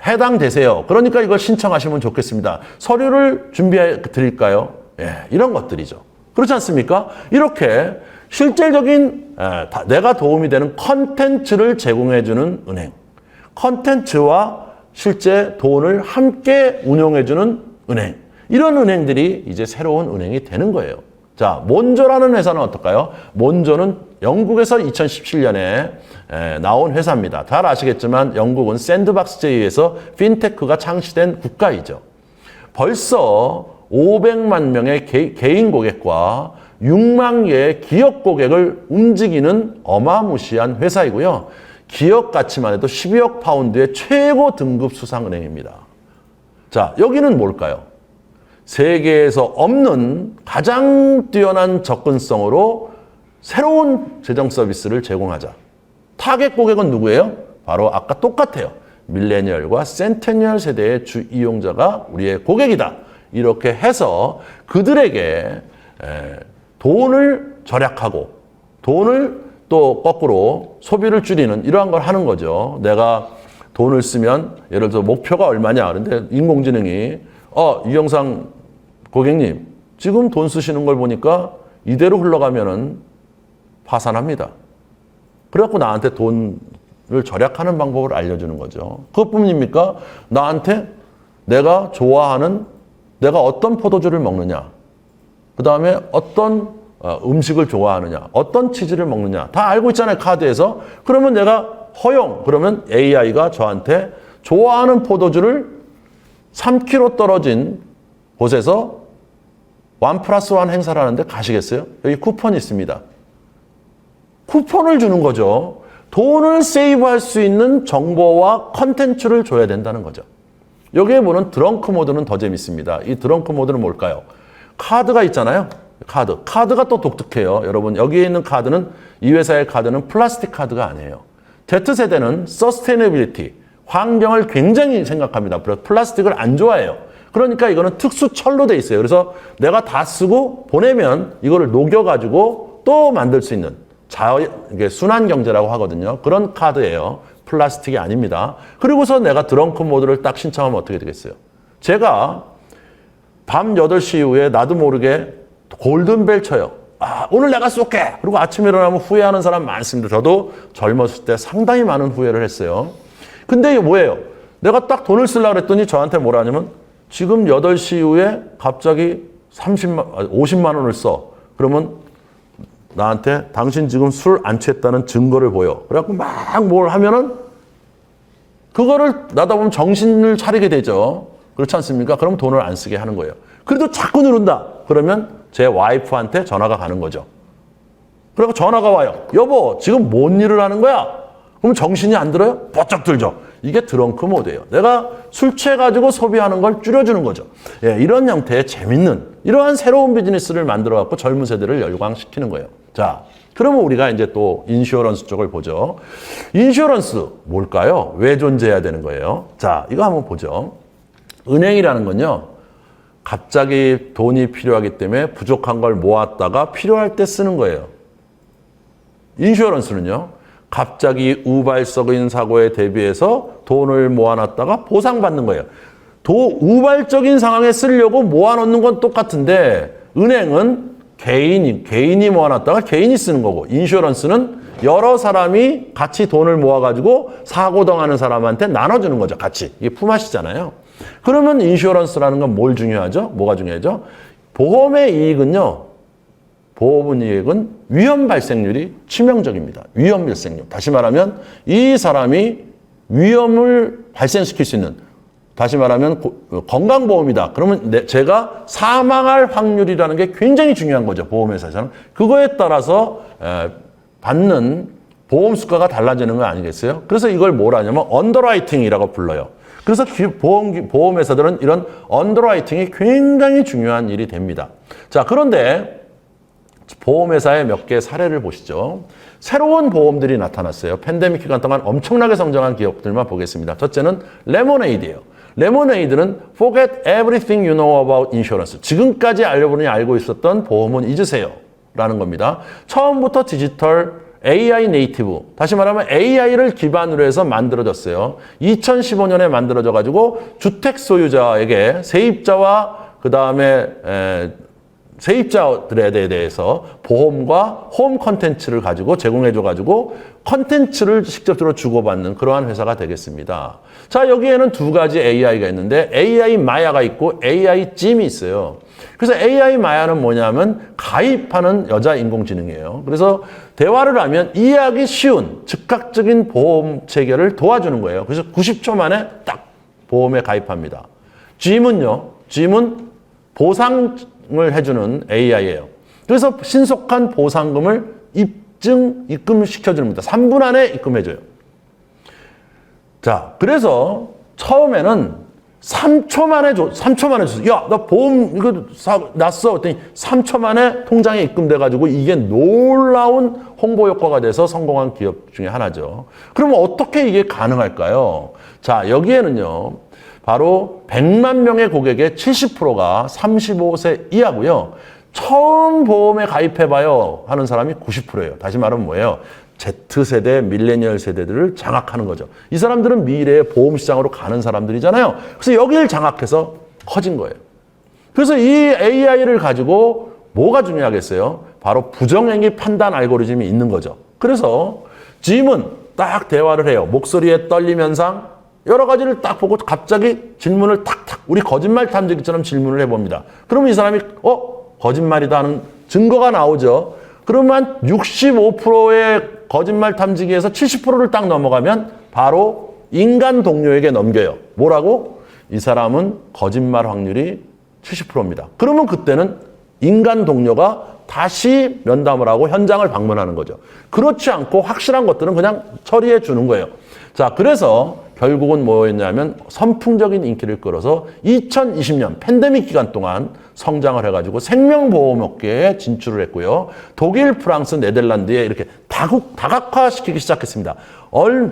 해당되세요. 그러니까 이걸 신청하시면 좋겠습니다. 서류를 준비해 드릴까요? 예, 이런 것들이죠. 그렇지 않습니까? 이렇게 실질적인 내가 도움이 되는 컨텐츠를 제공해 주는 은행. 컨텐츠와 실제 돈을 함께 운용해 주는 은행. 이런 은행들이 이제 새로운 은행이 되는 거예요. 자, 몬조라는 회사는 어떨까요? 몬조는 영국에서 2017년에 나온 회사입니다. 잘 아시겠지만 영국은 샌드박스제에 의해서 핀테크가 창시된 국가이죠. 벌써 500만 명의 개인 고객과 6만 개의 기업 고객을 움직이는 어마무시한 회사이고요. 기업 가치만 해도 12억 파운드의 최고 등급 수상은행입니다. 자, 여기는 뭘까요? 세계에서 없는 가장 뛰어난 접근성으로 새로운 재정 서비스를 제공하자. 타겟 고객은 누구예요? 바로 아까 똑같아요. 밀레니얼과 센테니얼 세대의 주 이용자가 우리의 고객이다. 이렇게 해서 그들에게 돈을 절약하고 돈을 또 거꾸로 소비를 줄이는 이러한 걸 하는 거죠. 내가 돈을 쓰면 예를 들어 목표가 얼마냐. 그런데 인공지능이 이영상 고객님 지금 돈 쓰시는 걸 보니까 이대로 흘러가면은 파산합니다. 그래갖고 나한테 돈을 절약하는 방법을 알려주는 거죠. 그것뿐입니까? 나한테 내가 좋아하는 내가 어떤 포도주를 먹느냐, 그 다음에 어떤 음식을 좋아하느냐, 어떤 치즈를 먹느냐 다 알고 있잖아요. 카드에서. 그러면 내가 허용, 그러면 AI가 저한테 좋아하는 포도주를 3km 떨어진 곳에서 1+1 행사를 하는데 가시겠어요? 여기 쿠폰이 있습니다. 쿠폰을 주는 거죠. 돈을 세이브할 수 있는 정보와 컨텐츠를 줘야 된다는 거죠. 여기에 보는 드렁크 모드는 더 재밌습니다. 이 드렁크 모드는 뭘까요? 카드가 있잖아요. 카드가 또 독특해요. 여러분, 여기에 있는 카드는, 이 회사의 카드는 플라스틱 카드가 아니에요. Z세대는 서스테이너빌리티, 환경을 굉장히 생각합니다. 플라스틱을 안 좋아해요. 그러니까 이거는 특수 철로 돼 있어요. 그래서 내가 다 쓰고 보내면 이거를 녹여가지고 또 만들 수 있는 이게 순환 경제라고 하거든요. 그런 카드예요. 플라스틱이 아닙니다. 그리고서 내가 드렁크 모드를 딱 신청하면 어떻게 되겠어요? 제가 밤 8시 이후에 나도 모르게 골든벨 쳐요. 오늘 내가 쏠게. 그리고 아침에 일어나면 후회하는 사람 많습니다. 저도 젊었을 때 상당히 많은 후회를 했어요. 근데 이게 뭐예요? 내가 딱 돈을 쓰려고 그랬더니 저한테 뭐라 하냐면 지금 8시 이후에 갑자기 50만 원을 써. 그러면 나한테 당신 지금 술 안 취했다는 증거를 보여. 그래갖고 막 뭘 하면은 그거를 나다 보면 정신을 차리게 되죠. 그렇지 않습니까? 그럼 돈을 안 쓰게 하는 거예요. 그래도 자꾸 누른다. 그러면 제 와이프한테 전화가 가는 거죠. 그리고 전화가 와요. 여보, 지금 뭔 일을 하는 거야? 그럼 정신이 안 들어요? 버쩍 들죠. 이게 드렁크 모드예요. 내가 술 취해가지고 소비하는 걸 줄여주는 거죠. 예, 이런 형태의 재밌는 이러한 새로운 비즈니스를 만들어갖고 젊은 세대를 열광시키는 거예요. 자, 그러면 우리가 이제 또 인슈어런스 쪽을 보죠. 인슈어런스 뭘까요? 왜 존재해야 되는 거예요? 자, 이거 한번 보죠. 은행이라는 건요, 갑자기 돈이 필요하기 때문에 부족한 걸 모았다가 필요할 때 쓰는 거예요. 인슈어런스는요, 갑자기 우발적인 사고에 대비해서 돈을 모아놨다가 보상받는 거예요. 우발적인 상황에 쓰려고 모아놓는 건 똑같은데 은행은 개인이 모아놨다가 개인이 쓰는 거고 인슈런스는 여러 사람이 같이 돈을 모아가지고 사고 당하는 사람한테 나눠주는 거죠. 같이. 이게 품앗이잖아요. 그러면 인슈런스라는 건 뭘 중요하죠? 뭐가 중요하죠? 보험의 이익은 위험 발생률이 치명적입니다. 위험 발생률. 다시 말하면 이 사람이 위험을 발생시킬 수 있는, 다시 말하면 건강보험이다. 그러면 제가 사망할 확률이라는 게 굉장히 중요한 거죠. 보험회사에서는. 그거에 따라서 받는 보험 수가가 달라지는 거 아니겠어요? 그래서 이걸 뭐라 하냐면 언더라이팅이라고 불러요. 그래서 보험회사들은 이런 언더라이팅이 굉장히 중요한 일이 됩니다. 자, 그런데 보험회사의 몇 개의 사례를 보시죠. 새로운 보험들이 나타났어요. 팬데믹 기간 동안 엄청나게 성장한 기업들만 보겠습니다. 첫째는 레모네이드예요. 레모네이드는 Forget everything you know about insurance. 지금까지 알고 있었던 보험은 잊으세요. 라는 겁니다. 처음부터 디지털 AI 네이티브, 다시 말하면 AI를 기반으로 해서 만들어졌어요. 2015년에 만들어져가지고 주택 소유자에게 세입자와 그 다음에 세입자들에 대해서 보험과 홈 컨텐츠를 가지고 제공해줘가지고 컨텐츠를 직접적으로 주고받는 그러한 회사가 되겠습니다. 자, 여기에는 두 가지 AI가 있는데 AI 마야가 있고 AI 찜이 있어요. 그래서 AI 마야는 뭐냐면 가입하는 여자 인공지능이에요. 그래서 대화를 하면 이해하기 쉬운 즉각적인 보험 체결을 도와주는 거예요. 그래서 90초 만에 딱 보험에 가입합니다. 찜은 보상을 해주는 AI예요. 그래서 신속한 보상금을 입금시켜줍니다. 3분 안에 입금해줘요. 자, 그래서 처음에는 3초 만에 줬어. 야, 나 보험 이거 났어. 그랬더니 3초 만에 통장에 입금돼가지고 이게 놀라운 홍보 효과가 돼서 성공한 기업 중에 하나죠. 그러면 어떻게 이게 가능할까요? 자, 여기에는요. 바로 100만 명의 고객의 70%가 35세 이하고요. 처음 보험에 가입해봐요 하는 사람이 90%예요. 다시 말하면 뭐예요? Z세대, 밀레니얼 세대들을 장악하는 거죠. 이 사람들은 미래의 보험시장으로 가는 사람들이잖아요. 그래서 여기를 장악해서 커진 거예요. 그래서 이 AI를 가지고 뭐가 중요하겠어요? 바로 부정행위 판단 알고리즘이 있는 거죠. 그래서 짐은 딱 대화를 해요. 목소리의 떨림 현상, 여러 가지를 딱 보고 갑자기 질문을 탁탁 우리 거짓말 탐지기처럼 질문을 해봅니다. 그러면 이 사람이 거짓말이다 하는 증거가 나오죠. 그러면 65%의 거짓말 탐지기에서 70%를 딱 넘어가면 바로 인간 동료에게 넘겨요. 뭐라고? 이 사람은 거짓말 확률이 70%입니다. 그러면 그때는 인간 동료가 다시 면담을 하고 현장을 방문하는 거죠. 그렇지 않고 확실한 것들은 그냥 처리해 주는 거예요. 자, 그래서 결국은 뭐였냐면 선풍적인 인기를 끌어서 2020년 팬데믹 기간 동안 성장을 해가지고 생명보험업계에 진출을 했고요. 독일, 프랑스, 네덜란드에 이렇게 다각화시키기 시작했습니다.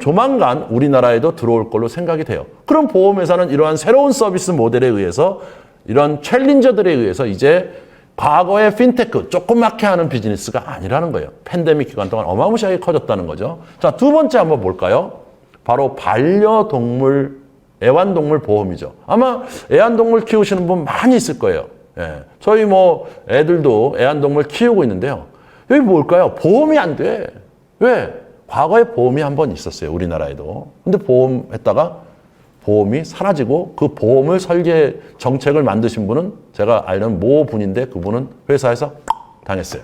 조만간 우리나라에도 들어올 걸로 생각이 돼요. 그럼 보험회사는 이러한 새로운 서비스 모델에 의해서 이런 챌린저들에 의해서 이제 과거의 핀테크, 조그맣게 하는 비즈니스가 아니라는 거예요. 팬데믹 기간 동안 어마무시하게 커졌다는 거죠. 자, 두 번째 한번 볼까요? 바로 반려동물, 애완동물 보험이죠. 아마 애완동물 키우시는 분 많이 있을 거예요. 예. 저희 애들도 애완동물 키우고 있는데요. 여기 뭘까요? 보험이 안 돼. 왜? 과거에 보험이 한 번 있었어요. 우리나라에도. 근데 보험했다가 보험이 사라지고 그 보험을 정책을 만드신 분은 제가 아는 모 분인데 그분은 회사에서 당했어요.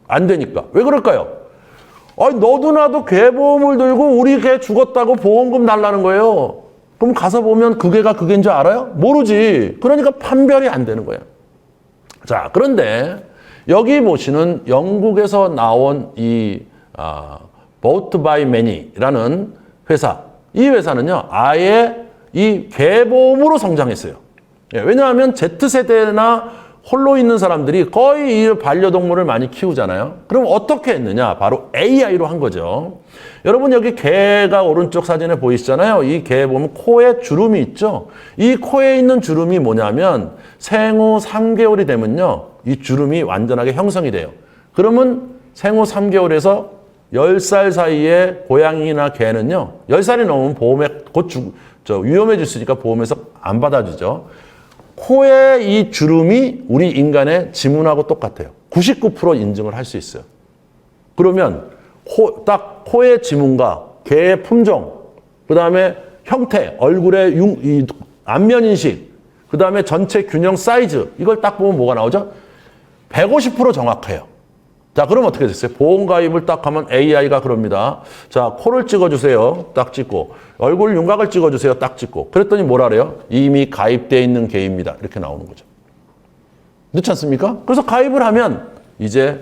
안 되니까. 왜 그럴까요? 너도 나도 개보험을 들고 우리 개 죽었다고 보험금 달라는 거예요. 그럼 가서 보면 그 개가 그개인 줄 알아요? 모르지. 그러니까 판별이 안 되는 거예요. 자, 그런데 여기 보시는 영국에서 나온 이 Bought by Many라는 회사. 이 회사는요, 아예 이 개보험으로 성장했어요. 왜냐하면 Z세대나 홀로 있는 사람들이 거의 이 반려동물을 많이 키우잖아요. 그럼 어떻게 했느냐? 바로 AI로 한 거죠. 여러분 여기 개가 오른쪽 사진에 보이시잖아요. 이 개 보면 코에 주름이 있죠. 이 코에 있는 주름이 뭐냐면 생후 3개월이 되면요. 이 주름이 완전하게 형성이 돼요. 그러면 생후 3개월에서 10살 사이에 고양이나 개는요, 10살이 넘으면 보험에 위험해질 수 있으니까 보험에서 안 받아주죠. 코의 이 주름이 우리 인간의 지문하고 똑같아요. 99% 인증을 할 수 있어요. 그러면 딱 코의 지문과 개의 품종, 그 다음에 형태, 얼굴의 이 안면 인식, 그 다음에 전체 균형 사이즈, 이걸 딱 보면 뭐가 나오죠? 150% 정확해요. 자, 그럼 어떻게 됐어요? 보험 가입을 딱 하면 AI가 그럽니다. 자, 코를 찍어주세요. 딱 찍고. 얼굴 윤곽을 찍어주세요. 딱 찍고. 그랬더니 뭐라 그래요? 이미 가입되어 있는 개입니다. 이렇게 나오는 거죠. 그렇지 않습니까? 그래서 가입을 하면 이제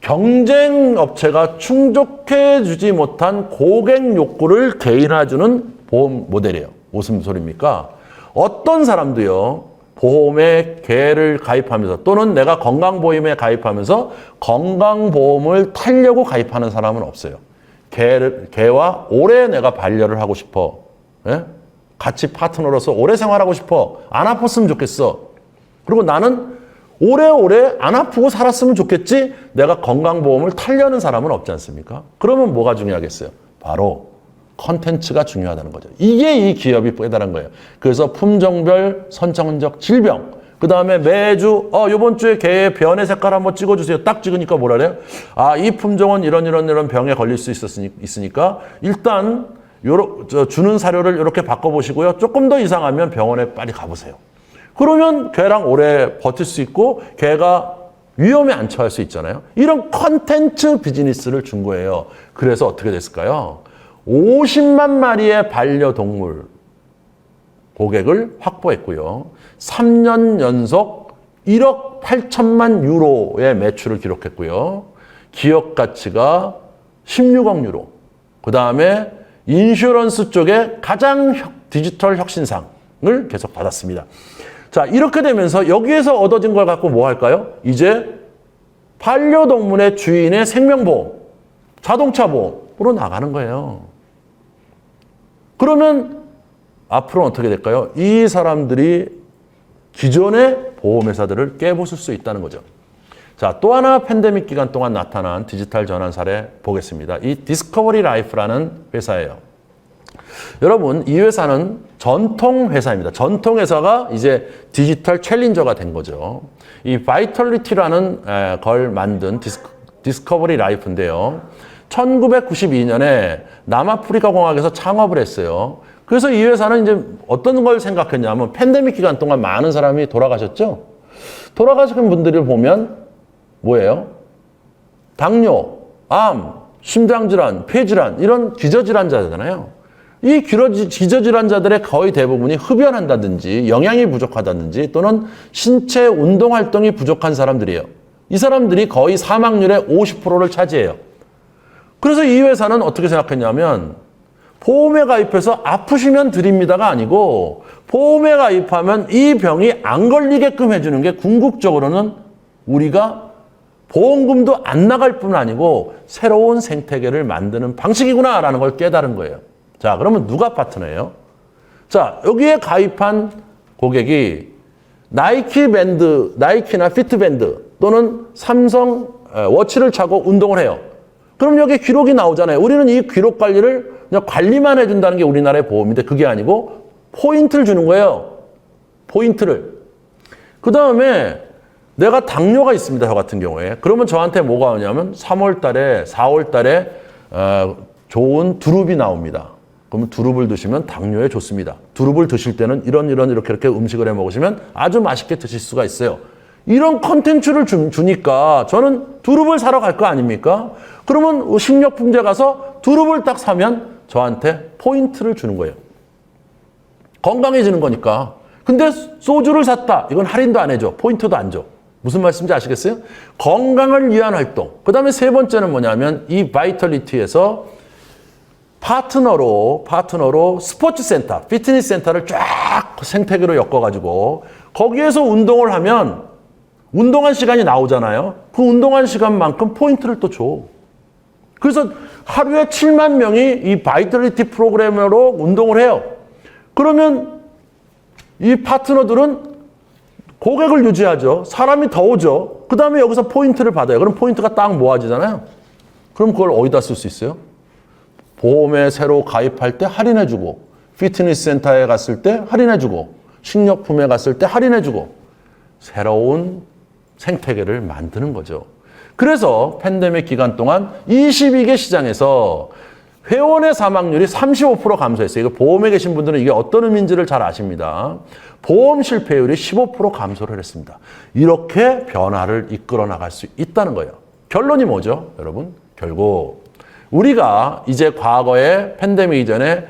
경쟁 업체가 충족해주지 못한 고객 욕구를 개인화주는 보험 모델이에요. 무슨 소리입니까? 어떤 사람도요, 보험에 개를 가입하면서 또는 내가 건강보험에 가입하면서 건강보험을 타려고 가입하는 사람은 없어요. 개와 오래 내가 반려를 하고 싶어. 예? 같이 파트너로서 오래 생활하고 싶어. 안 아팠으면 좋겠어. 그리고 나는 오래오래 안 아프고 살았으면 좋겠지. 내가 건강보험을 타려는 사람은 없지 않습니까? 그러면 뭐가 중요하겠어요? 바로 컨텐츠가 중요하다는 거죠. 이게 이 기업이 깨달은 거예요. 그래서 품종별 선천적 질병, 그 다음에 매주 이번 주에 개의 변의 색깔 한번 찍어주세요. 딱 찍으니까 뭐라 그래요? 아, 이 품종은 이런 병에 걸릴 수 있으니까 일단 주는 사료를 이렇게 바꿔보시고요. 조금 더 이상하면 병원에 빨리 가보세요. 그러면 개랑 오래 버틸 수 있고 개가 위험에 안 처할 수 있잖아요. 이런 컨텐츠 비즈니스를 준 거예요. 그래서 어떻게 됐을까요? 50만 마리의 반려동물 고객을 확보했고요. 3년 연속 1억 8천만 유로의 매출을 기록했고요. 기업 가치가 16억 유로. 그 다음에 인슈런스 쪽에 가장 디지털 혁신상을 계속 받았습니다. 자, 이렇게 되면서 여기에서 얻어진 걸 갖고 뭐 할까요? 이제 반려동물의 주인의 생명보험, 자동차 보험으로 나가는 거예요. 그러면 앞으로는 어떻게 될까요? 이 사람들이 기존의 보험회사들을 깨부술 수 있다는 거죠. 자, 또 하나 팬데믹 기간 동안 나타난 디지털 전환 사례 보겠습니다. 이 디스커버리 라이프라는 회사예요. 여러분, 이 회사는 전통 회사입니다. 전통 회사가 이제 디지털 챌린저가 된 거죠. 이 바이털리티라는 걸 만든 디스커버리 라이프인데요. 1992년에 남아프리카 공화국에서 창업을 했어요. 그래서 이 회사는 이제 어떤 걸 생각했냐면 팬데믹 기간 동안 많은 사람이 돌아가셨죠? 돌아가신 분들을 보면 뭐예요? 당뇨, 암, 심장질환, 폐질환 이런 기저질환자잖아요. 이 기저질환자들의 거의 대부분이 흡연한다든지 영양이 부족하다든지 또는 신체 운동활동이 부족한 사람들이에요. 이 사람들이 거의 사망률의 50%를 차지해요. 그래서 이 회사는 어떻게 생각했냐면 보험에 가입해서 아프시면 드립니다가 아니고 보험에 가입하면 이 병이 안 걸리게끔 해주는 게 궁극적으로는 우리가 보험금도 안 나갈 뿐 아니고 새로운 생태계를 만드는 방식이구나라는 걸 깨달은 거예요. 자, 그러면 누가 파트너예요? 자, 여기에 가입한 고객이 나이키 밴드, 나이키나 피트밴드 또는 삼성 워치를 차고 운동을 해요. 그럼 여기 기록이 나오잖아요. 우리는 이 기록 관리를 그냥 관리만 해준다는 게 우리나라의 보험인데 그게 아니고 포인트를 주는 거예요. 포인트를. 그 다음에 내가 당뇨가 있습니다. 저 같은 경우에. 그러면 저한테 뭐가 오냐면 3월 달에, 4월 달에 좋은 두릅이 나옵니다. 그러면 두릅을 드시면 당뇨에 좋습니다. 두릅을 드실 때는 이렇게 음식을 해 먹으시면 아주 맛있게 드실 수가 있어요. 이런 컨텐츠를 주니까 저는 두릅을 사러 갈 거 아닙니까? 그러면 식료품제 가서 두릅을 딱 사면 저한테 포인트를 주는 거예요. 건강해지는 거니까. 근데 소주를 샀다. 이건 할인도 안 해줘. 포인트도 안 줘. 무슨 말씀인지 아시겠어요? 건강을 위한 활동. 그 다음에 세 번째는 뭐냐면 이 바이털리티에서 파트너로 스포츠 센터, 피트니스 센터를 쫙 생태계로 엮어가지고 거기에서 운동을 하면 운동한 시간이 나오잖아요. 그 운동한 시간만큼 포인트를 또 줘. 그래서 하루에 7만 명이 이 바이털리티 프로그램으로 운동을 해요. 그러면 이 파트너들은 고객을 유지하죠. 사람이 더 오죠. 그 다음에 여기서 포인트를 받아요. 그럼 포인트가 딱 모아지잖아요. 그럼 그걸 어디다 쓸 수 있어요? 보험에 새로 가입할 때 할인해주고, 피트니스 센터에 갔을 때 할인해주고, 식료품에 갔을 때 할인해주고, 새로운 생태계를 만드는 거죠. 그래서 팬데믹 기간 동안 22개 시장에서 회원의 사망률이 35% 감소했어요. 이거 보험에 계신 분들은 이게 어떤 의미인지를 잘 아십니다. 보험 실패율이 15% 감소를 했습니다. 이렇게 변화를 이끌어 나갈 수 있다는 거예요. 결론이 뭐죠, 여러분? 결국 우리가 이제 과거에 팬데믹 이전에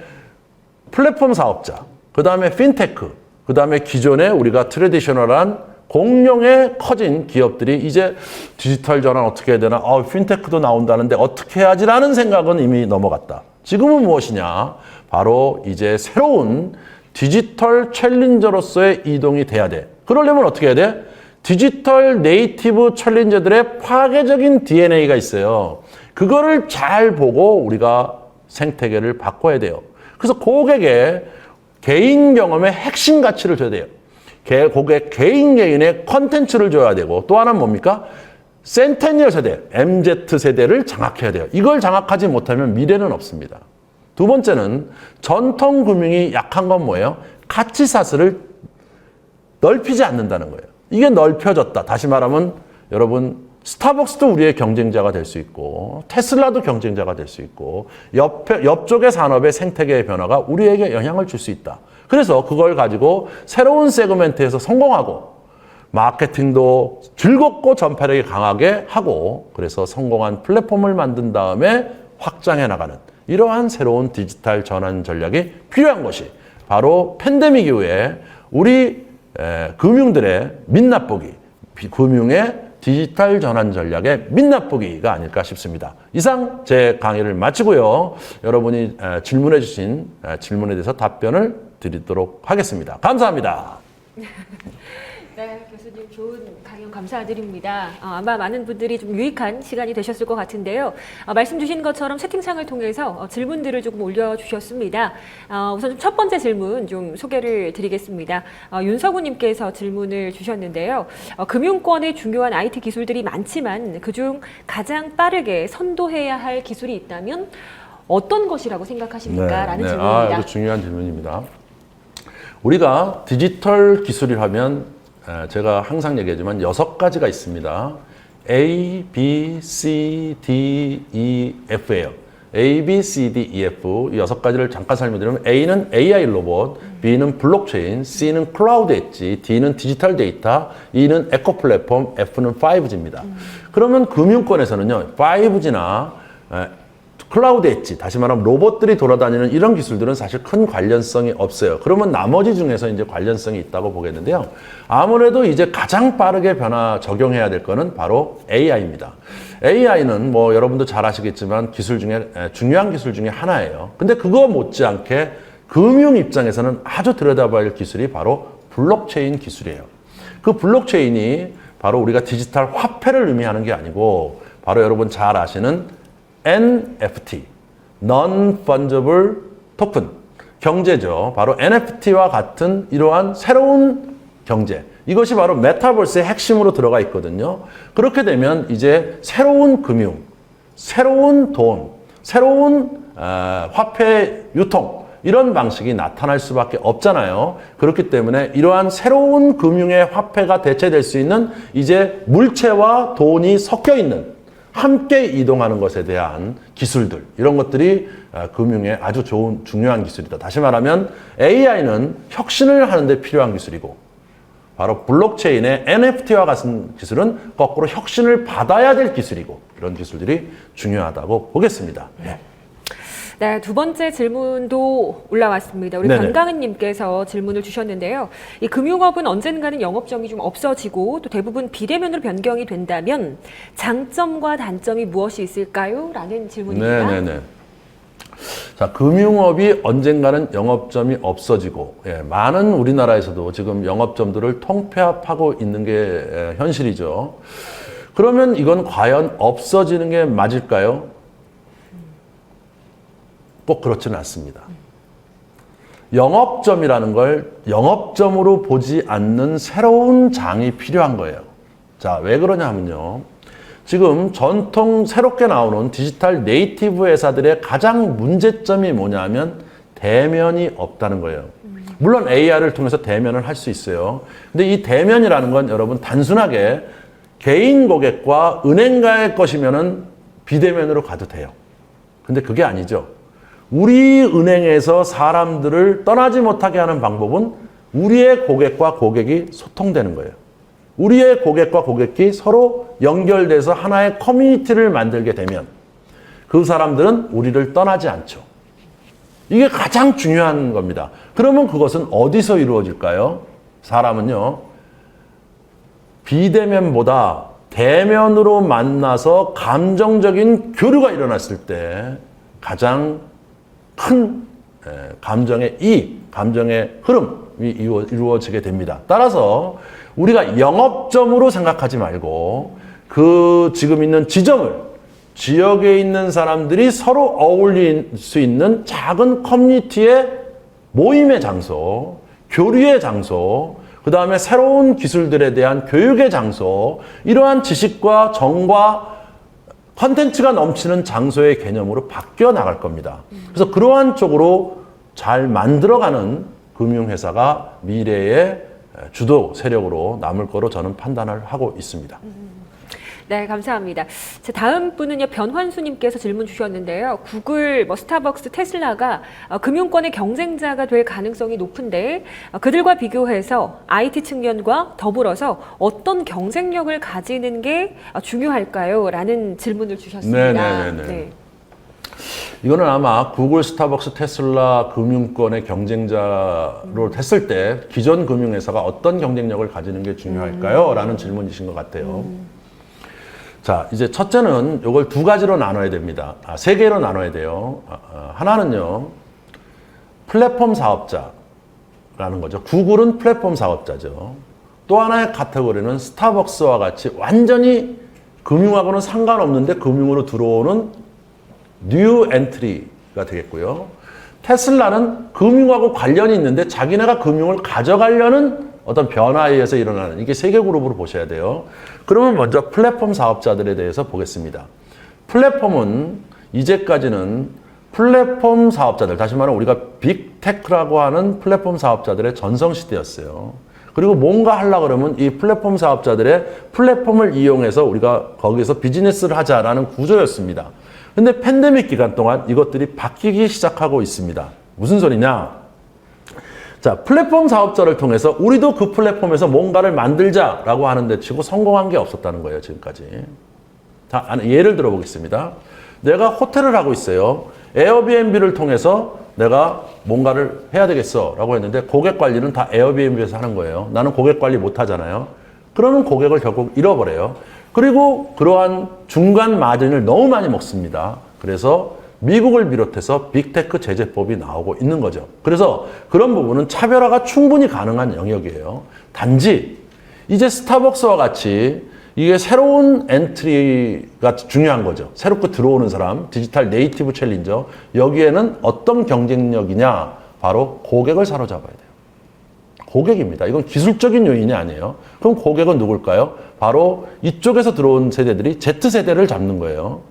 플랫폼 사업자, 그 다음에 핀테크, 그 다음에 기존에 우리가 트레디셔널한 공룡에 커진 기업들이 이제 디지털 전환 어떻게 해야 되나, 핀테크도 나온다는데 어떻게 해야지라는 생각은 이미 넘어갔다. 지금은 무엇이냐? 바로 이제 새로운 디지털 챌린저로서의 이동이 돼야 돼. 그러려면 어떻게 해야 돼? 디지털 네이티브 챌린저들의 파괴적인 DNA가 있어요. 그거를 잘 보고 우리가 생태계를 바꿔야 돼요. 그래서 고객의 개인 경험의 핵심 가치를 줘야 돼요. 고객 개인의 컨텐츠를 줘야 되고, 또 하나는 뭡니까? 센테니얼 세대, MZ세대를 장악해야 돼요. 이걸 장악하지 못하면 미래는 없습니다. 두 번째는 전통 금융이 약한 건 뭐예요? 가치사슬을 넓히지 않는다는 거예요. 이게 넓혀졌다. 다시 말하면 여러분, 스타벅스도 우리의 경쟁자가 될 수 있고, 테슬라도 경쟁자가 될 수 있고, 옆쪽의 산업의 생태계의 변화가 우리에게 영향을 줄 수 있다. 그래서 그걸 가지고 새로운 세그멘트에서 성공하고, 마케팅도 즐겁고 전파력이 강하게 하고, 그래서 성공한 플랫폼을 만든 다음에 확장해 나가는 이러한 새로운 디지털 전환 전략이 필요한 것이 바로 팬데믹 이후에 우리 금융들의 민낯보기, 금융의 디지털 전환 전략의 민낯보기가 아닐까 싶습니다. 이상 제 강의를 마치고요. 여러분이 질문해 주신 질문에 대해서 답변을 드리도록 하겠습니다. 감사합니다. 네, 교수님 좋은 강연 감사드립니다. 아마 많은 분들이 좀 유익한 시간이 되셨을 것 같은데요. 말씀 주신 것처럼 채팅창을 통해서 질문들을 조금 올려주셨습니다. 우선 첫 번째 질문 좀 소개를 드리겠습니다. 윤서구님께서 질문을 주셨는데요. 금융권에 중요한 IT 기술들이 많지만 그중 가장 빠르게 선도해야 할 기술이 있다면 어떤 것이라고 생각하십니까? 라는 질문입니다. 이거 중요한 질문입니다. 우리가 디지털 기술이라면 제가 항상 얘기하지만 6가지가 있습니다. A, B, C, D, E, F예요. A, B, C, D, E, F 이 6가지를 잠깐 설명드리면 A는 AI 로봇, B는 블록체인, C는 클라우드 엣지, D는 디지털 데이터, E는 에코 플랫폼, F는 5G입니다. 그러면 금융권에서는요, 5G나 클라우드 엣지, 다시 말하면 로봇들이 돌아다니는 이런 기술들은 사실 큰 관련성이 없어요. 그러면 나머지 중에서 이제 관련성이 있다고 보겠는데요. 아무래도 이제 가장 빠르게 적용해야 될 거는 바로 AI입니다. AI는 뭐 여러분도 잘 아시겠지만 기술 중에 중요한 기술 중에 하나예요. 근데 그거 못지않게 금융 입장에서는 아주 들여다봐야 할 기술이 바로 블록체인 기술이에요. 그 블록체인이 바로 우리가 디지털 화폐를 의미하는 게 아니고 바로 여러분 잘 아시는 NFT, Non-Fungible Token, 경제죠. 바로 NFT와 같은 이러한 새로운 경제. 이것이 바로 메타버스의 핵심으로 들어가 있거든요. 그렇게 되면 이제 새로운 금융, 새로운 돈, 새로운 화폐 유통, 이런 방식이 나타날 수밖에 없잖아요. 그렇기 때문에 이러한 새로운 금융의 화폐가 대체될 수 있는 이제 물체와 돈이 섞여 있는 함께 이동하는 것에 대한 기술들, 이런 것들이 금융에 아주 중요한 기술이다. 다시 말하면 AI는 혁신을 하는 데 필요한 기술이고 바로 블록체인의 NFT와 같은 기술은 거꾸로 혁신을 받아야 될 기술이고 이런 기술들이 중요하다고 보겠습니다. 네. 네, 두 번째 질문도 올라왔습니다. 우리 변강은님께서 질문을 주셨는데요. 이 금융업은 언젠가는 영업점이 좀 없어지고 또 대부분 비대면으로 변경이 된다면 장점과 단점이 무엇이 있을까요? 라는 질문입니다. 네네네. 자, 금융업이 언젠가는 영업점이 없어지고, 많은 우리나라에서도 지금 영업점들을 통폐합하고 있는 게 현실이죠. 그러면 이건 과연 없어지는 게 맞을까요? 꼭 그렇지는 않습니다. 영업점이라는 걸 영업점으로 보지 않는 새로운 장이 필요한 거예요. 자, 왜 그러냐 하면요. 지금 전통 새롭게 나오는 디지털 네이티브 회사들의 가장 문제점이 뭐냐면 대면이 없다는 거예요. 물론 AR을 통해서 대면을 할 수 있어요. 근데 이 대면이라는 건 여러분 단순하게 개인 고객과 은행가의 것이면은 비대면으로 가도 돼요. 근데 그게 아니죠. 우리 은행에서 사람들을 떠나지 못하게 하는 방법은 우리의 고객과 고객이 소통되는 거예요. 우리의 고객과 고객이 서로 연결돼서 하나의 커뮤니티를 만들게 되면 그 사람들은 우리를 떠나지 않죠. 이게 가장 중요한 겁니다. 그러면 그것은 어디서 이루어질까요? 사람은요, 비대면보다 대면으로 만나서 감정적인 교류가 일어났을 때 가장 큰 감정의 이익, 감정의 흐름이 이루어지게 됩니다. 따라서 우리가 영업점으로 생각하지 말고 그 지금 있는 지점을 지역에 있는 사람들이 서로 어울릴 수 있는 작은 커뮤니티의 모임의 장소, 교류의 장소, 그 다음에 새로운 기술들에 대한 교육의 장소, 이러한 지식과 정과 컨텐츠가 넘치는 장소의 개념으로 바뀌어 나갈 겁니다. 그래서 그러한 쪽으로 잘 만들어가는 금융회사가 미래의 주도 세력으로 남을 거로 저는 판단을 하고 있습니다. 네, 감사합니다. 자, 다음 분은요, 변환수님께서 질문 주셨는데요. 구글, 스타벅스, 테슬라가 금융권의 경쟁자가 될 가능성이 높은데 그들과 비교해서 IT 측면과 더불어서 어떤 경쟁력을 가지는 게 중요할까요? 라는 질문을 주셨습니다. 네네네. 네. 이거는 아마 구글, 스타벅스, 테슬라 금융권의 경쟁자로 했을 때 기존 금융회사가 어떤 경쟁력을 가지는 게 중요할까요? 라는 질문이신 것 같아요. 자, 이제 첫째는 이걸 두 가지로 나눠야 됩니다. 세 개로 나눠야 돼요. 하나는요, 플랫폼 사업자라는 거죠. 구글은 플랫폼 사업자죠. 또 하나의 카테고리는 스타벅스와 같이 완전히 금융하고는 상관없는데 금융으로 들어오는 뉴 엔트리가 되겠고요. 테슬라는 금융하고 관련이 있는데 자기네가 금융을 가져가려는 어떤 변화에 의해서 일어나는, 이게 세 개 그룹으로 보셔야 돼요. 그러면 먼저 플랫폼 사업자들에 대해서 보겠습니다. 플랫폼은 이제까지는 플랫폼 사업자들, 다시 말하면 우리가 빅테크라고 하는 플랫폼 사업자들의 전성시대였어요. 그리고 뭔가 하려고 그러면 이 플랫폼 사업자들의 플랫폼을 이용해서 우리가 거기서 비즈니스를 하자라는 구조였습니다. 근데 팬데믹 기간 동안 이것들이 바뀌기 시작하고 있습니다. 무슨 소리냐? 자, 플랫폼 사업자를 통해서 우리도 그 플랫폼에서 뭔가를 만들자라고 하는데 치고 성공한 게 없었다는 거예요, 지금까지. 자, 예를 들어 보겠습니다. 내가 호텔을 하고 있어요. 에어비앤비를 통해서 내가 뭔가를 해야 되겠어 라고 했는데 고객 관리는 다 에어비앤비에서 하는 거예요. 나는 고객 관리 못 하잖아요. 그러면 고객을 결국 잃어버려요. 그리고 그러한 중간 마진을 너무 많이 먹습니다. 그래서 미국을 비롯해서 빅테크 제재법이 나오고 있는 거죠. 그래서 그런 부분은 차별화가 충분히 가능한 영역이에요. 단지 이제 스타벅스와 같이 이게 새로운 엔트리가 중요한 거죠. 새롭게 들어오는 사람, 디지털 네이티브 챌린저, 여기에는 어떤 경쟁력이냐? 바로 고객을 사로잡아야 돼요. 고객입니다. 이건 기술적인 요인이 아니에요. 그럼 고객은 누굴까요? 바로 이쪽에서 들어온 세대들이 Z세대를 잡는 거예요.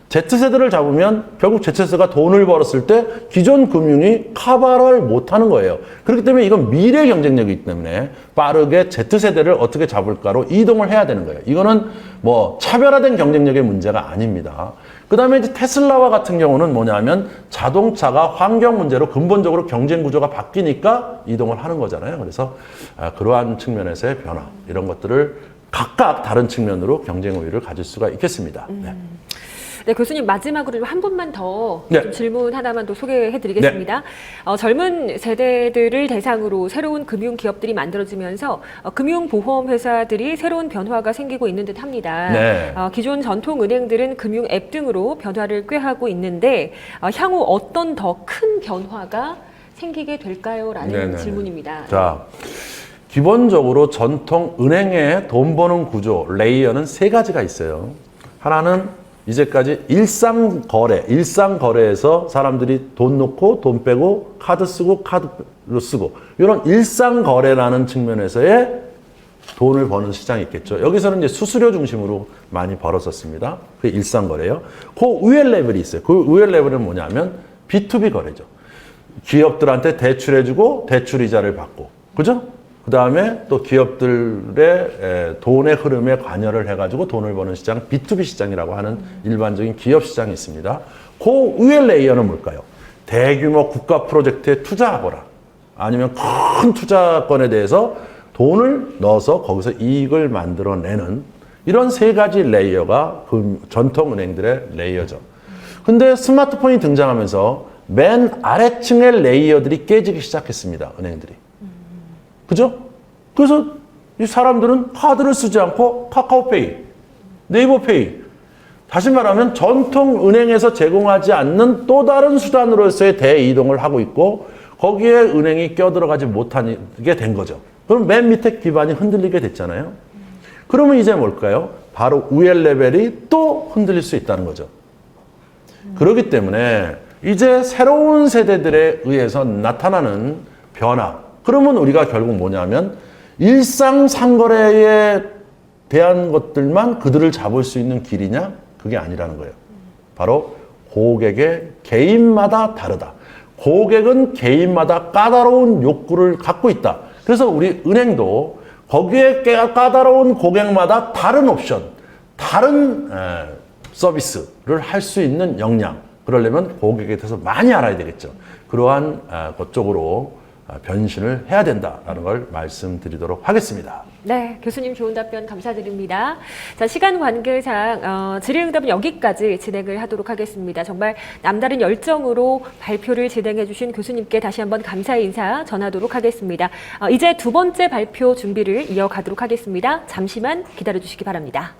Z세대를 잡으면 결국 Z세대가 돈을 벌었을 때 기존 금융이 커버를 못하는 거예요. 그렇기 때문에 이건 미래 경쟁력이기 때문에 빠르게 Z세대를 어떻게 잡을까로 이동을 해야 되는 거예요. 이거는 차별화된 경쟁력의 문제가 아닙니다. 그 다음에 이제 테슬라와 같은 경우는 뭐냐면 자동차가 환경 문제로 근본적으로 경쟁 구조가 바뀌니까 이동을 하는 거잖아요. 그래서 그러한 측면에서의 변화, 이런 것들을 각각 다른 측면으로 경쟁 우위를 가질 수가 있겠습니다. 네. 네, 교수님 마지막으로 한 분만 더 네. 좀 질문 하나만 더 소개해드리겠습니다. 젊은 세대들을 대상으로 새로운 금융 기업들이 만들어지면서 금융보험 회사들이 새로운 변화가 생기고 있는 듯합니다. 네. 기존 전통 은행들은 금융 앱 등으로 변화를 꾀하고 있는데 향후 어떤 더 큰 변화가 생기게 될까요? 라는 네네. 질문입니다. 자, 기본적으로 전통 은행의 돈 버는 구조, 레이어는 세 가지가 있어요. 하나는 이제까지 일상거래에서 사람들이 돈 넣고 돈 빼고 카드 쓰고 카드로 쓰고 이런 일상거래라는 측면에서의 돈을 버는 시장이 있겠죠. 여기서는 이제 수수료 중심으로 많이 벌었었습니다. 그게 일상거래요. 그 위에 레벨이 있어요. 그 위에 레벨은 뭐냐면 B2B 거래죠. 기업들한테 대출해주고 대출 이자를 받고, 그죠? 그 다음에 또 기업들의 돈의 흐름에 관여를 해가지고 돈을 버는 시장, B2B 시장이라고 하는 일반적인 기업 시장이 있습니다. 그 위에 레이어는 뭘까요? 대규모 국가 프로젝트에 투자하거나 아니면 큰 투자건에 대해서 돈을 넣어서 거기서 이익을 만들어내는 이런 세 가지 레이어가 그 전통 은행들의 레이어죠. 근데 스마트폰이 등장하면서 맨 아래층의 레이어들이 깨지기 시작했습니다. 은행들이. 그죠? 그래서 이 사람들은 카드를 쓰지 않고 카카오페이, 네이버페이, 다시 말하면 전통 은행에서 제공하지 않는 또 다른 수단으로서의 대이동을 하고 있고 거기에 은행이 껴들어가지 못하게 된 거죠. 그럼 맨 밑에 기반이 흔들리게 됐잖아요. 그러면 이제 뭘까요? 바로 위에 레벨이 또 흔들릴 수 있다는 거죠. 그렇기 때문에 이제 새로운 세대들에 의해서 나타나는 변화. 그러면 우리가 결국 뭐냐면 일상 상거래에 대한 것들만 그들을 잡을 수 있는 길이냐? 그게 아니라는 거예요. 바로 고객의 개인마다 다르다. 고객은 개인마다 까다로운 욕구를 갖고 있다. 그래서 우리 은행도 거기에 까다로운 고객마다 다른 옵션, 다른 서비스를 할 수 있는 역량. 그러려면 고객에 대해서 많이 알아야 되겠죠. 그러한 것 쪽으로 변신을 해야 된다라는 걸 말씀드리도록 하겠습니다. 네, 교수님 좋은 답변 감사드립니다. 자, 시간 관계상 질의응답은 여기까지 진행을 하도록 하겠습니다. 정말 남다른 열정으로 발표를 진행해 주신 교수님께 다시 한번 감사의 인사 전하도록 하겠습니다. 이제 두 번째 발표 준비를 이어가도록 하겠습니다. 잠시만 기다려 주시기 바랍니다.